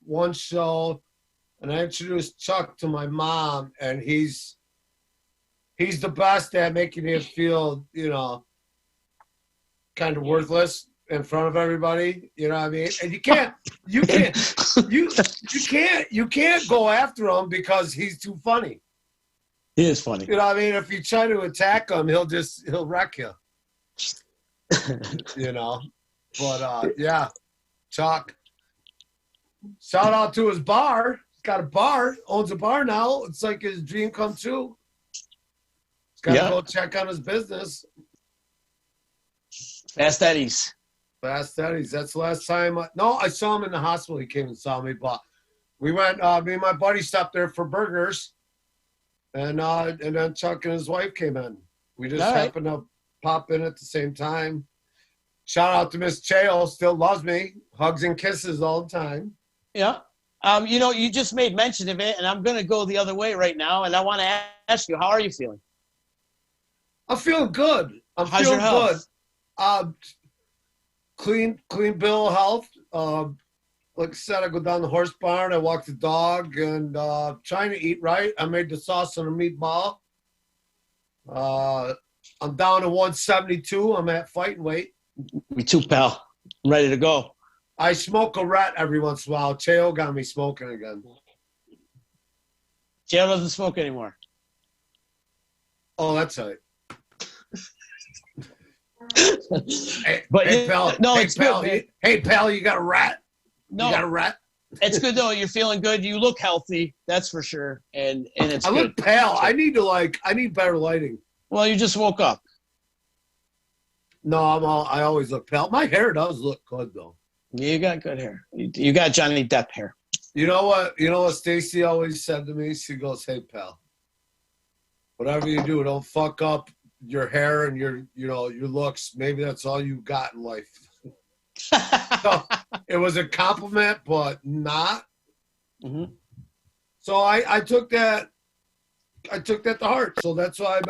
Speaker 3: one show, and I introduced Chuck to my mom, and he's the best at making you feel, kind of worthless in front of everybody. You know what I mean? And you can't go after him because he's too funny.
Speaker 2: He is funny.
Speaker 3: You know what I mean? If you try to attack him, he'll wreck you. But yeah, Chuck. Shout out to his bar. He's got a bar, owns a bar now. It's like his dream come true. He's got to go check on his business.
Speaker 2: Fast Eddie's.
Speaker 3: That's the last time. I saw him in the hospital. He came and saw me, but we went. Me and my buddy stopped there for burgers, and then Chuck and his wife came in. We just happened to pop in at the same time. Shout out to Miss Chale, still loves me, hugs and kisses all the time.
Speaker 2: Yeah, You just made mention of it, and I'm going to go the other way right now, and I want to ask you, how are you feeling?
Speaker 3: I'm feeling good.
Speaker 2: How's your health?
Speaker 3: Clean bill of health. Like I said, I go down the horse barn, I walk the dog, and trying to eat right. I made the sauce on a meatball. I'm down to 172. I'm at fighting weight.
Speaker 2: Me too, pal. I'm ready to go.
Speaker 3: I smoke a rat every once in a while. Cheo got me smoking again.
Speaker 2: Cheo doesn't smoke anymore.
Speaker 3: Oh, that's right.
Speaker 2: But
Speaker 3: pal.
Speaker 2: No,
Speaker 3: hey,
Speaker 2: it's
Speaker 3: pal.
Speaker 2: good.
Speaker 3: Hey, pal, you got a rat?
Speaker 2: No,
Speaker 3: you got a rat?
Speaker 2: It's good though. You're feeling good. You look healthy. That's for sure. And it's.
Speaker 3: I
Speaker 2: good.
Speaker 3: look pale. I need better lighting.
Speaker 2: Well, you just woke up.
Speaker 3: No, I always look pale. My hair does look good though.
Speaker 2: You got good hair. You got Johnny Depp hair.
Speaker 3: You know what Stacy always said to me? She goes, "Hey, pal, whatever you do, don't fuck up your hair and your looks. Maybe that's all you got in life." So it was a compliment, but not.
Speaker 2: Mm-hmm.
Speaker 3: So I took that. I took that to heart. So that's why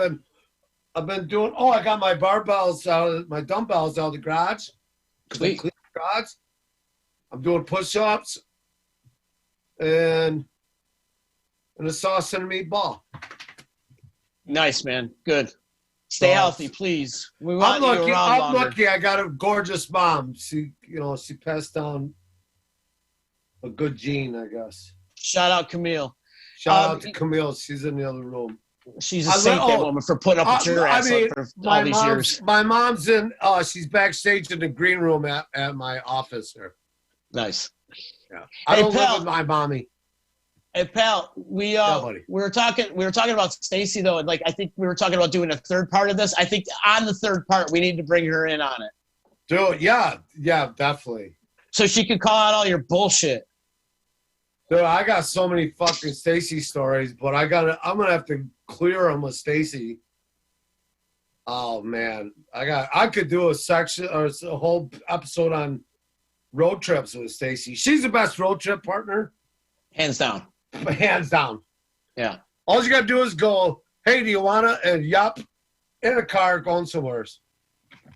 Speaker 3: I've been doing. Oh, I got my barbells out, my dumbbells out of the garage.
Speaker 2: Sweet.
Speaker 3: Clean the garage. I'm doing push-ups and a sauce and a meatball.
Speaker 2: Nice, man. Good. Stay healthy, please. We want
Speaker 3: I'm lucky.
Speaker 2: you around longer.
Speaker 3: Lucky. I got a gorgeous mom. She passed down a good gene, I guess.
Speaker 2: Shout out Camille.
Speaker 3: Shout out to Camille. She's in the other room.
Speaker 2: She's a saint, that woman, for putting up with your ass for all these years.
Speaker 3: My mom's in. She's backstage in the green room at my office here.
Speaker 2: Nice.
Speaker 3: Yeah. I don't live with my mommy.
Speaker 2: Hey, pal, we were talking about Stacy though, and I think we were talking about doing a third part of this. I think on the third part we need to bring her in on it.
Speaker 3: Dude, yeah, definitely.
Speaker 2: So she could call out all your bullshit.
Speaker 3: Dude, I got so many fucking Stacy stories, but I'm gonna have to clear them with Stacy. Oh man, I could do a section or a whole episode on road trips with Stacy. She's the best road trip partner,
Speaker 2: hands down.
Speaker 3: Hands down.
Speaker 2: Yeah.
Speaker 3: All you gotta do is go, "Hey, do you wanna?" And yup, in a car going somewhere.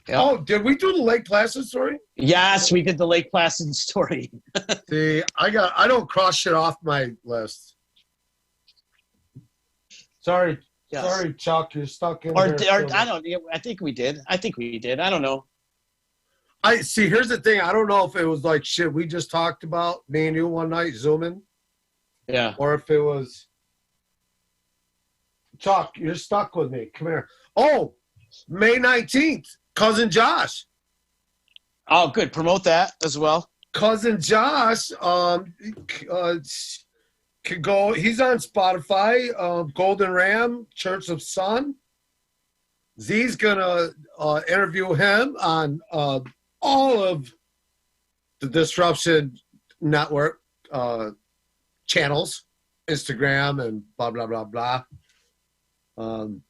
Speaker 3: Yep. Oh, did we do the Lake Placid story?
Speaker 2: Yes, we did the Lake Placid story.
Speaker 3: See, I don't cross shit off my list. Sorry. Yes. Sorry, Chuck, you're stuck in there.
Speaker 2: I think we did. I don't know.
Speaker 3: I see, here's the thing. I don't know if it was like shit we just talked about, me and you one night zooming.
Speaker 2: Yeah.
Speaker 3: Or if it was Chuck, you're stuck with me. Come here. Oh, May 19th, Cousin Josh.
Speaker 2: Oh, good. Promote that as well.
Speaker 3: Cousin Josh could go. He's on Spotify. Golden Ram, Church of Sun. Z's gonna interview him on all of the Disruption Network channels, Instagram and blah blah blah blah.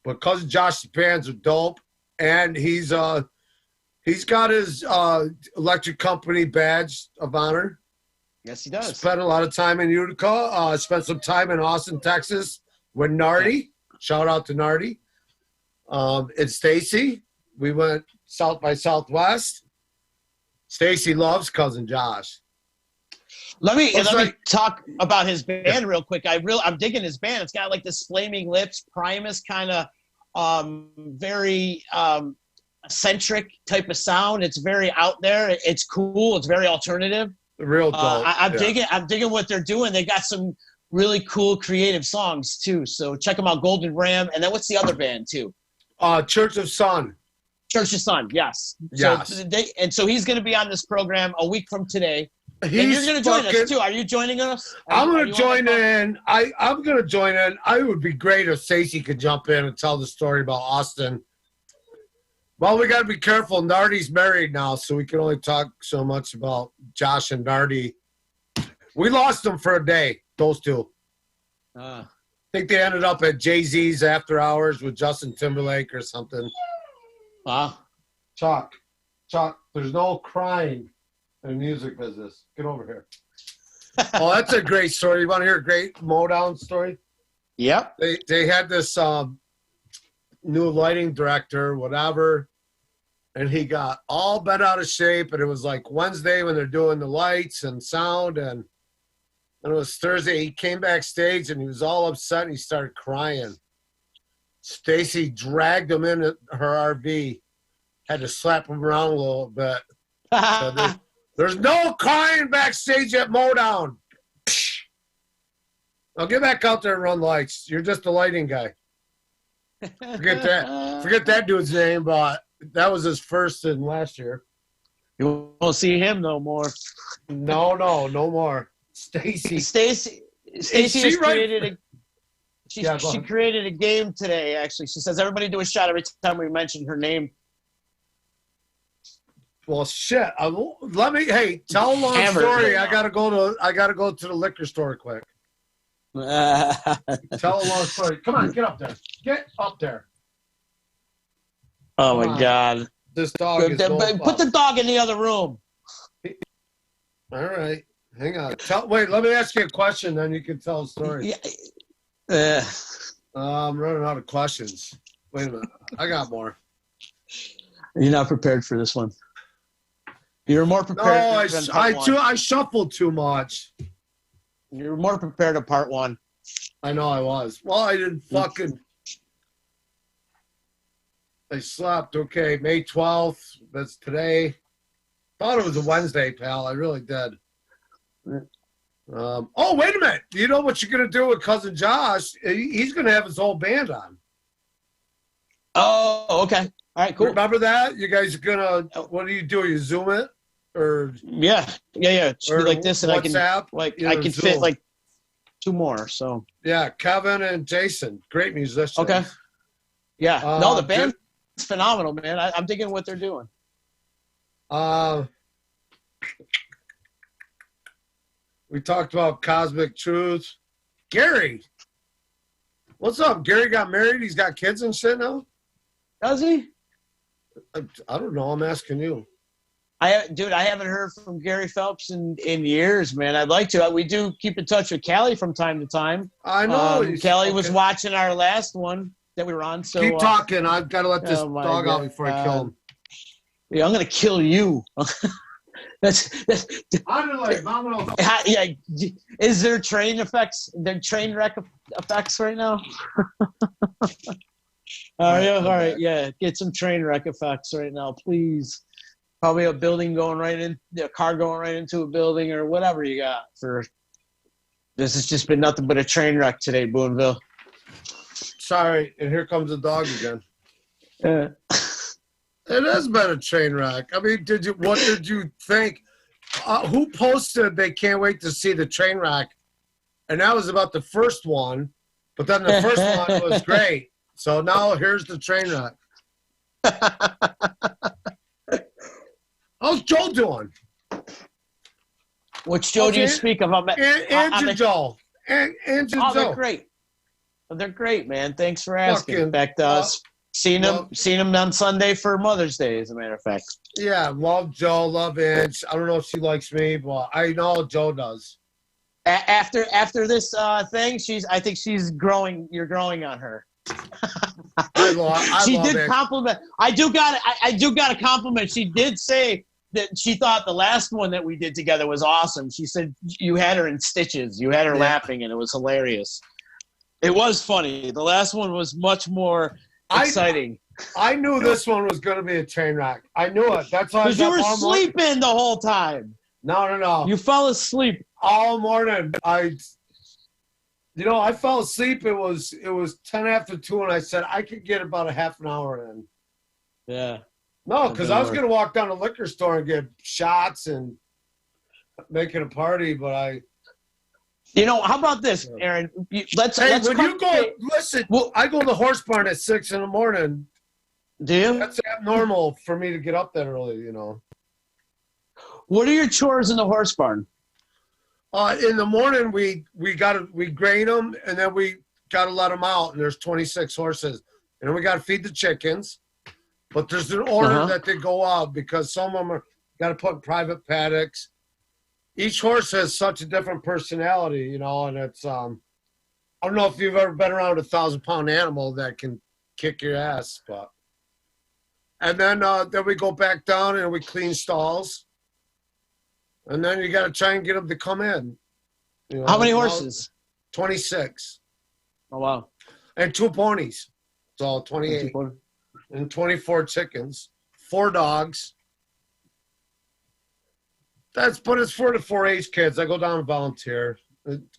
Speaker 3: But Cousin Josh's bands are dope, and he's got his electric company badge of honor.
Speaker 2: Yes, he does.
Speaker 3: Spent a lot of time in Utica. Spent some time in Austin, Texas with Nardi. Shout out to Nardi. And Stacy. We went South by Southwest. Stacy loves Cousin Josh.
Speaker 2: Let me talk about his band real quick. I'm digging his band. It's got like this Flaming Lips, Primus kind of very eccentric type of sound. It's very out there. It's cool. It's very alternative.
Speaker 3: Real dope.
Speaker 2: I'm digging what they're doing. They got some really cool creative songs too. So check them out. Golden Ram. And then what's the other band too?
Speaker 3: Church of Sun.
Speaker 2: Church of Sun. Yes.
Speaker 3: Yes.
Speaker 2: So he's going to be on this program a week from today. And you're going to join us too. Are you joining us?
Speaker 3: I'm going to join in. I'm going to join in. I would be great if Stacey could jump in and tell the story about Austin. Well, we got to be careful. Nardi's married now, so we can only talk so much about Josh and Nardi. We lost them for a day, those two. I think they ended up at Jay-Z's after hours with Justin Timberlake or something. Chuck, there's no crying in the music business. Get over here. Oh, that's a great story. You want to hear a great Motown story?
Speaker 2: Yep.
Speaker 3: They had this new lighting director, whatever, and he got all bent out of shape. And it was like Wednesday when they're doing the lights and sound, and it was Thursday. He came backstage and he was all upset and he started crying. Stacy dragged him in her RV, had to slap him around a little bit. So there's no crying backstage at Motown. Now get back out there and run lights. You're just a lighting guy. Forget that. Forget that dude's name, but that was his first and last year.
Speaker 2: You won't see him no more.
Speaker 3: No more. Stacy
Speaker 2: has created a. She created a game today. Actually, she says everybody do a shot every time we mention her name.
Speaker 3: Well, shit. Hey, tell a long story. I gotta go to the liquor store quick. Tell a long story. Come on, get up there. Get up there.
Speaker 2: Oh my God!
Speaker 3: This dog is
Speaker 2: put the dog in the other room.
Speaker 3: All right, hang on. Wait, let me ask you a question, then you can tell a story.
Speaker 2: Yeah.
Speaker 3: I'm running out of questions. Wait a minute, I got more.
Speaker 2: You're not prepared for this one. You're more prepared.
Speaker 3: No, I shuffled too much.
Speaker 2: You're more prepared to part one.
Speaker 3: I know I was. Well, I didn't fucking. I slept. Okay, May 12th. That's today. Thought it was a Wednesday, pal. I really did. Oh, wait a minute. You know what you're going to do with Cousin Josh? He's going to have his whole band on.
Speaker 2: Oh, okay. All right, cool.
Speaker 3: Remember that? You guys are going to, what do? You Zoom it? Or
Speaker 2: Yeah. It should be like this, and
Speaker 3: WhatsApp,
Speaker 2: I can fit like two more. So
Speaker 3: yeah, Kevin and Jason, great musicians.
Speaker 2: Okay. Yeah. No, the band's phenomenal, man. I'm digging what they're doing.
Speaker 3: We talked about Cosmic Truth. Gary, what's up? Gary got married. He's got kids and shit now.
Speaker 2: Does he?
Speaker 3: I don't know. I'm asking you.
Speaker 2: I haven't heard from Gary Phelps in years, man. I'd like to. We do keep in touch with Callie from time to time.
Speaker 3: I know.
Speaker 2: Callie was watching our last one that we were on. So
Speaker 3: keep talking. I've got to let this dog out before I kill him.
Speaker 2: Yeah, I'm gonna kill you. that's. Yeah. Is there train effects? There train wreck effects right now? All right. Yeah, get some train wreck effects right now, please. Probably a building going right in, a car going right into a building, or whatever you got. This has just been nothing but a train wreck today, Boonville.
Speaker 3: Sorry, and here comes the dog again. It has been a train wreck. I mean, what did you think? Who posted they can't wait to see the train wreck? And that was about the first one, but then the first one was great. So now here's the train wreck. How's Joe doing?
Speaker 2: Which Joe do you speak of?
Speaker 3: Joe.
Speaker 2: They're great. They're great, man. Thanks for asking. In fact, seen them on Sunday for Mother's Day, as a matter of fact.
Speaker 3: Yeah, love Joe, love Ange. I don't know if she likes me, but I know Joe does.
Speaker 2: After this thing, I think she's growing. You're growing on her. She did compliment. I do got a compliment. She did say that she thought the last one that we did together was awesome. She said you had her in stitches. You had her laughing, and it was hilarious. It was funny. The last one was much more exciting.
Speaker 3: I knew this one was going to be a train wreck. I knew it. That's why.
Speaker 2: Because you were sleeping the whole time.
Speaker 3: No.
Speaker 2: You fell asleep
Speaker 3: all morning. I fell asleep. It was 10 after 2, and I said I could get about a half an hour in.
Speaker 2: Yeah.
Speaker 3: No, because I was going to walk down to the liquor store and get shots and make it a party, but I.
Speaker 2: How about this, Aaron? Let's
Speaker 3: listen. Well, I go to the horse barn at 6 in the morning.
Speaker 2: Do you?
Speaker 3: That's abnormal for me to get up that early.
Speaker 2: What are your chores in the horse barn?
Speaker 3: In the morning, we grain them, and then we got to let them out. And there's 26 horses, and then we got to feed the chickens. But there's an order that they go out because some of them got to put in private paddocks. each horse has such a different personality, you know, and it's I don't know if you've ever been around a 1,000-pound animal that can kick your ass, but and then we go back down and we clean stalls, and then you got to try and get them to come in. You know,
Speaker 2: how many horses?
Speaker 3: 26.
Speaker 2: Oh wow!
Speaker 3: And 2 ponies, so 28, and 24 chickens, 4 dogs. It's for the 4-H kids. I go down and volunteer.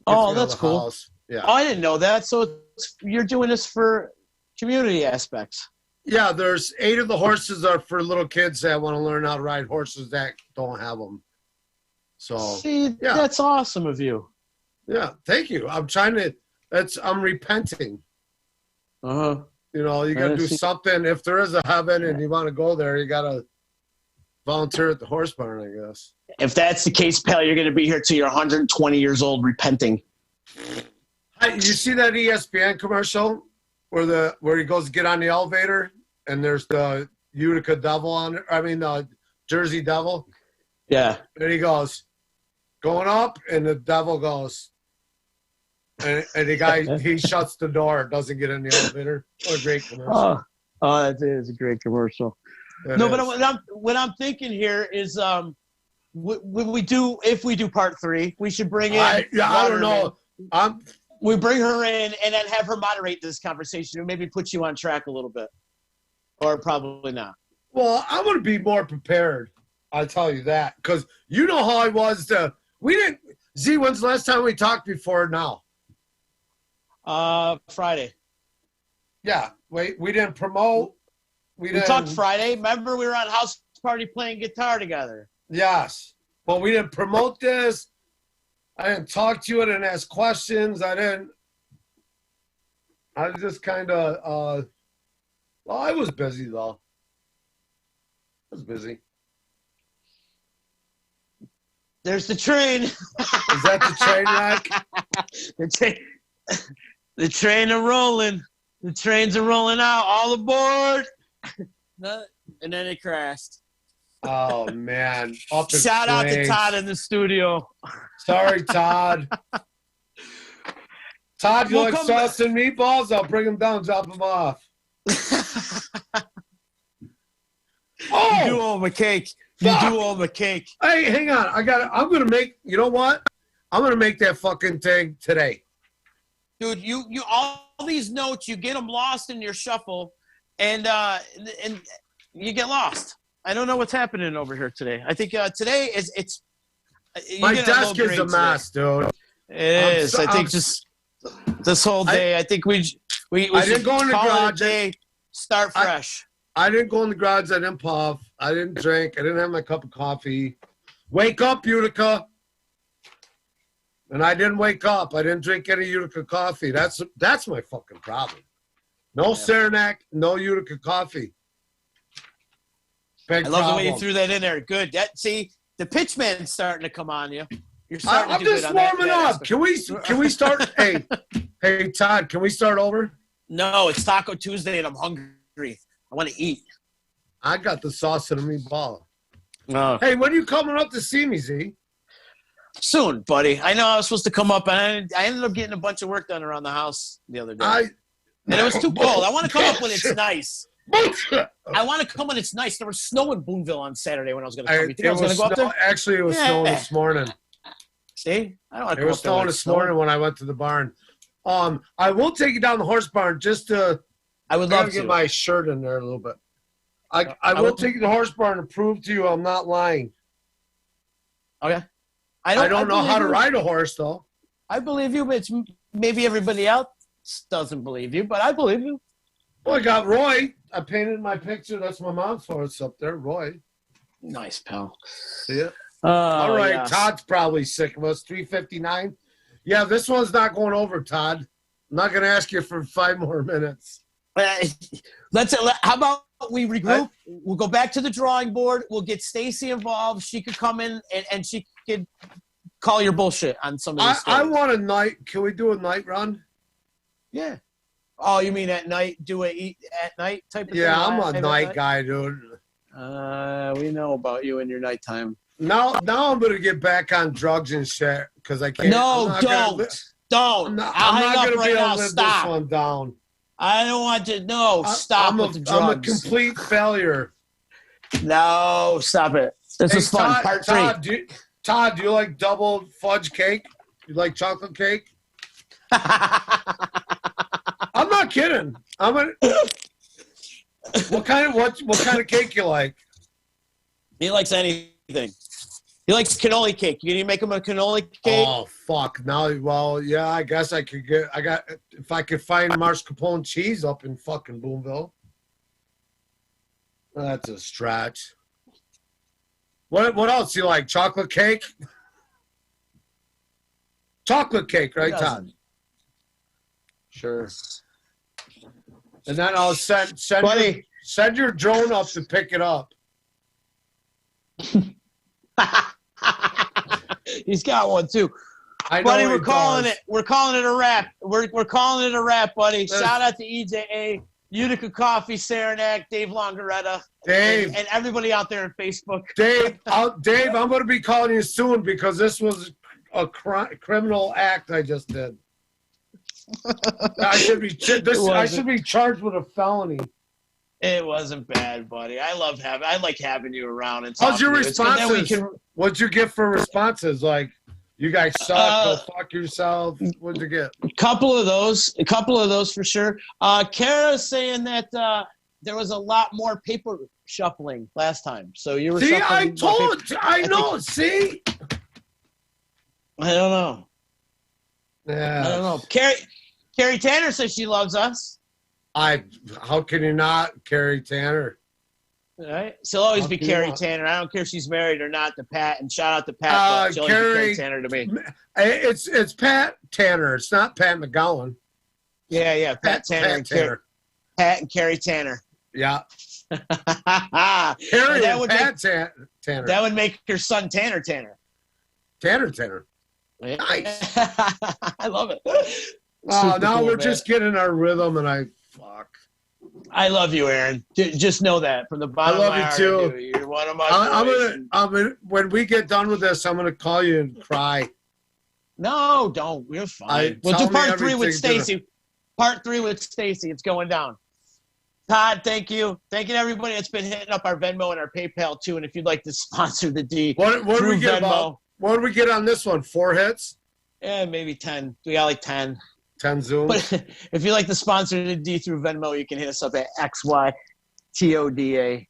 Speaker 2: Oh, that's cool.
Speaker 3: House. Yeah.
Speaker 2: Oh, I didn't know that. So you're doing this for community aspects.
Speaker 3: Yeah, there's 8 of the horses are for little kids that want to learn how to ride horses that don't have them. So
Speaker 2: see, yeah. That's awesome of you.
Speaker 3: Yeah, thank you. I'm repenting.
Speaker 2: Uh-huh.
Speaker 3: You know, you got to do something. If there is a heaven and you want to go there, you got to volunteer at the horse barn, I guess.
Speaker 2: If that's the case, pal, you're going to be here till you're 120 years old repenting.
Speaker 3: Hey, you see that ESPN commercial where he goes to get on the elevator and there's the Utica Devil on it? I mean, the Jersey Devil.
Speaker 2: Yeah.
Speaker 3: And he goes, going up, and the devil goes. And the guy, he shuts the door, doesn't get in the elevator. What a great commercial.
Speaker 2: Oh, that is a great commercial. But what I'm thinking here is if we do part 3, we should bring in.
Speaker 3: I don't know.
Speaker 2: We bring her in and then have her moderate this conversation and maybe put you on track a little bit. Or probably not.
Speaker 3: Well, I'm going to be more prepared. I'll tell you that. Because you know how I was when's the last time we talked before now?
Speaker 2: Friday.
Speaker 3: Yeah. We didn't promote. We
Speaker 2: talked Friday. Remember we were on house party playing guitar together.
Speaker 3: Yes. But we didn't promote this. I didn't talk to you. I didn't ask questions. I was just kind of, I was busy, though. I was busy.
Speaker 2: There's the train.
Speaker 3: Is that the train wreck?
Speaker 2: The train are rolling. The trains are rolling out. All aboard. And then it crashed.
Speaker 3: Oh, man.
Speaker 2: Shout out to Todd in the studio.
Speaker 3: Sorry, Todd. Todd, you like sauce and meatballs? I'll bring them down, drop them off.
Speaker 2: You do all the cake. You do all the cake.
Speaker 3: Hey, hang on. I'm going to make, you know what? I'm going to make that fucking thing today.
Speaker 2: Dude, you all these notes, you get them lost in your shuffle, and you get lost. I don't know what's happening over here today. I think today it's
Speaker 3: my desk is a mess, dude.
Speaker 2: It is. I think just this whole day. I think we
Speaker 3: didn't go in the garage.
Speaker 2: Start fresh.
Speaker 3: I didn't go in the garage. I didn't puff. I didn't drink. I didn't have my cup of coffee. Wake up, Utica. And I didn't wake up. I didn't drink any Utica coffee. That's my fucking problem. No Saranac, no Utica coffee.
Speaker 2: I love the way you threw that in there. Good. See, the pitchman's starting to come on you. You're starting
Speaker 3: I'm just warming up. Can we start? hey, Todd, can we start over?
Speaker 2: No, it's Taco Tuesday and I'm hungry. I want to eat.
Speaker 3: I got the sauce and the meatball.
Speaker 2: Oh.
Speaker 3: Hey, when are you coming up to see me, Z?
Speaker 2: Soon, buddy. I know I was supposed to come up, and I ended up getting a bunch of work done around the house the other day. And it was too cold. I want to come up when it's nice. I want to come when it's nice. There was snow in Boonville on Saturday when I was going to come. You think I was going to go up there?
Speaker 3: Actually, it was snowing this morning.
Speaker 2: See? I don't want to
Speaker 3: It was snowing this morning when I went to the barn. I will take you down the horse barn just to...
Speaker 2: I would love to
Speaker 3: get my shirt in there a little bit. I will take you to the horse barn to prove to you I'm not lying.
Speaker 2: Okay.
Speaker 3: I don't know how to ride a horse, though.
Speaker 2: I believe you, but maybe everybody else doesn't believe you, but I believe you.
Speaker 3: Well, I got Roy. I painted my picture. That's my mom's horse up there, Roy.
Speaker 2: Nice, pal.
Speaker 3: See it? All right. Yes. Todd's probably sick of us. 3:59. Yeah, this one's not going over, Todd. I'm not going to ask you for 5 more minutes.
Speaker 2: How about we regroup? We'll go back to the drawing board. We'll get Stacy involved. She could come in and she could call your bullshit on some of these
Speaker 3: I want a night. Can we do a night run?
Speaker 2: Yeah. Oh, you mean at night? Do a eat at night type of thing?
Speaker 3: Yeah, I'm a night guy, dude.
Speaker 2: We know about you and your nighttime.
Speaker 3: Now I'm gonna get back on drugs and shit because I can't.
Speaker 2: No, don't.
Speaker 3: I'm not gonna be able to live this one down.
Speaker 2: I don't want to. No, stop with the drugs.
Speaker 3: I'm a complete failure.
Speaker 2: No, stop it. This is fun. Part 3.
Speaker 3: Todd, do you like double fudge cake? You like chocolate cake? I'm not kidding. What kind of cake you like?
Speaker 2: He likes anything. He likes cannoli cake. Can you make him a cannoli cake?
Speaker 3: Oh fuck! Now, well, yeah, I guess I could get. If I could find mascarpone cheese up in fucking Boonville. That's a stretch. What else you like? Chocolate cake? Chocolate cake, right, Todd?
Speaker 2: Sure.
Speaker 3: And then I'll send your drone up to pick it up.
Speaker 2: He's got one too.
Speaker 3: I know,
Speaker 2: buddy, we're calling it a wrap. We're calling it a wrap, buddy. Shout out to EJA, Utica Coffee, Saranac, Dave Longaretta,
Speaker 3: Dave,
Speaker 2: and everybody out there on Facebook.
Speaker 3: Dave, I'm going to be calling you soon because this was a criminal act I just did. I should be charged with a felony.
Speaker 2: It wasn't bad, buddy. I like having you around. And
Speaker 3: how's your responses? What'd you get for responses? Like, you guys suck, go fuck yourself. What'd you get?
Speaker 2: A couple of those for sure. Kara's saying that there was a lot more paper shuffling last time. So you were
Speaker 3: see,
Speaker 2: I
Speaker 3: know. See,
Speaker 2: I don't know.
Speaker 3: Yeah,
Speaker 2: I don't know. Carrie Tanner says she loves us.
Speaker 3: How can you not, Carrie Tanner?
Speaker 2: All right. She'll always be Carrie Tanner. I don't care if she's married or not to Pat. And shout out to Pat. But she'll always be Carrie Tanner to me.
Speaker 3: It's Pat Tanner. It's not Pat McGowan.
Speaker 2: Yeah. Pat Tanner. Pat and Carrie Tanner.
Speaker 3: Yeah.
Speaker 2: Carrie and Pat Tanner. That would make your son Tanner.
Speaker 3: Tanner.
Speaker 2: Yeah.
Speaker 3: Nice.
Speaker 2: I love it.
Speaker 3: Oh, now cool, we're just getting our rhythm, and fuck.
Speaker 2: I love you, Aaron. Just know that from the bottom of my heart. I love you too. You're one of my.
Speaker 3: I'm gonna. When we get done with this, I'm gonna call you and cry.
Speaker 2: No, don't. We're fine. We'll do part 3 with Stacy. Part 3 with Stacy. It's going down. Todd, thank you. Thank you to everybody that's been hitting up our Venmo and our PayPal too. And if you'd like to sponsor the D,
Speaker 3: what do we get
Speaker 2: Venmo?
Speaker 3: What did we get on this one? 4 hits?
Speaker 2: Yeah, maybe 10. We got like 10.
Speaker 3: 10 Zooms.
Speaker 2: But if you like to sponsor the D through Venmo, you can hit us up at XYTODA.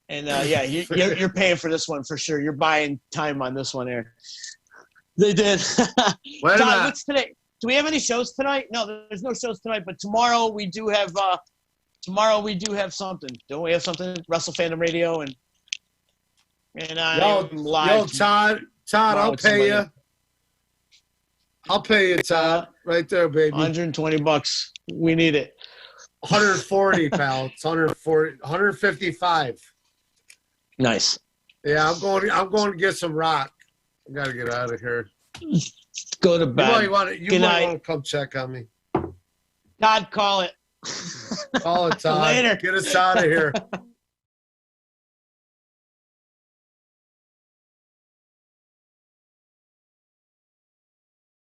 Speaker 2: And yeah, you're paying for this one for sure. You're buying time on this one, Aaron. They did.
Speaker 3: Wait a minute.
Speaker 2: What's today? Do we have any shows tonight? No, there's no shows tonight. But tomorrow we do have. Tomorrow we do have something. Don't we have something? Wrestle Fandom Radio and I'm live.
Speaker 3: Yo, Todd, I'll pay you. I'll pay you, Todd. Right there, baby.
Speaker 2: $120. We need it.
Speaker 3: 140, pal. It's 140, 155.
Speaker 2: Nice.
Speaker 3: Yeah, I'm going to get some rock. I gotta get out of here.
Speaker 2: Go to bed.
Speaker 3: You might want to come check on me.
Speaker 2: Todd, call it.
Speaker 3: Call it, Todd.
Speaker 2: Later.
Speaker 3: Get us out of here.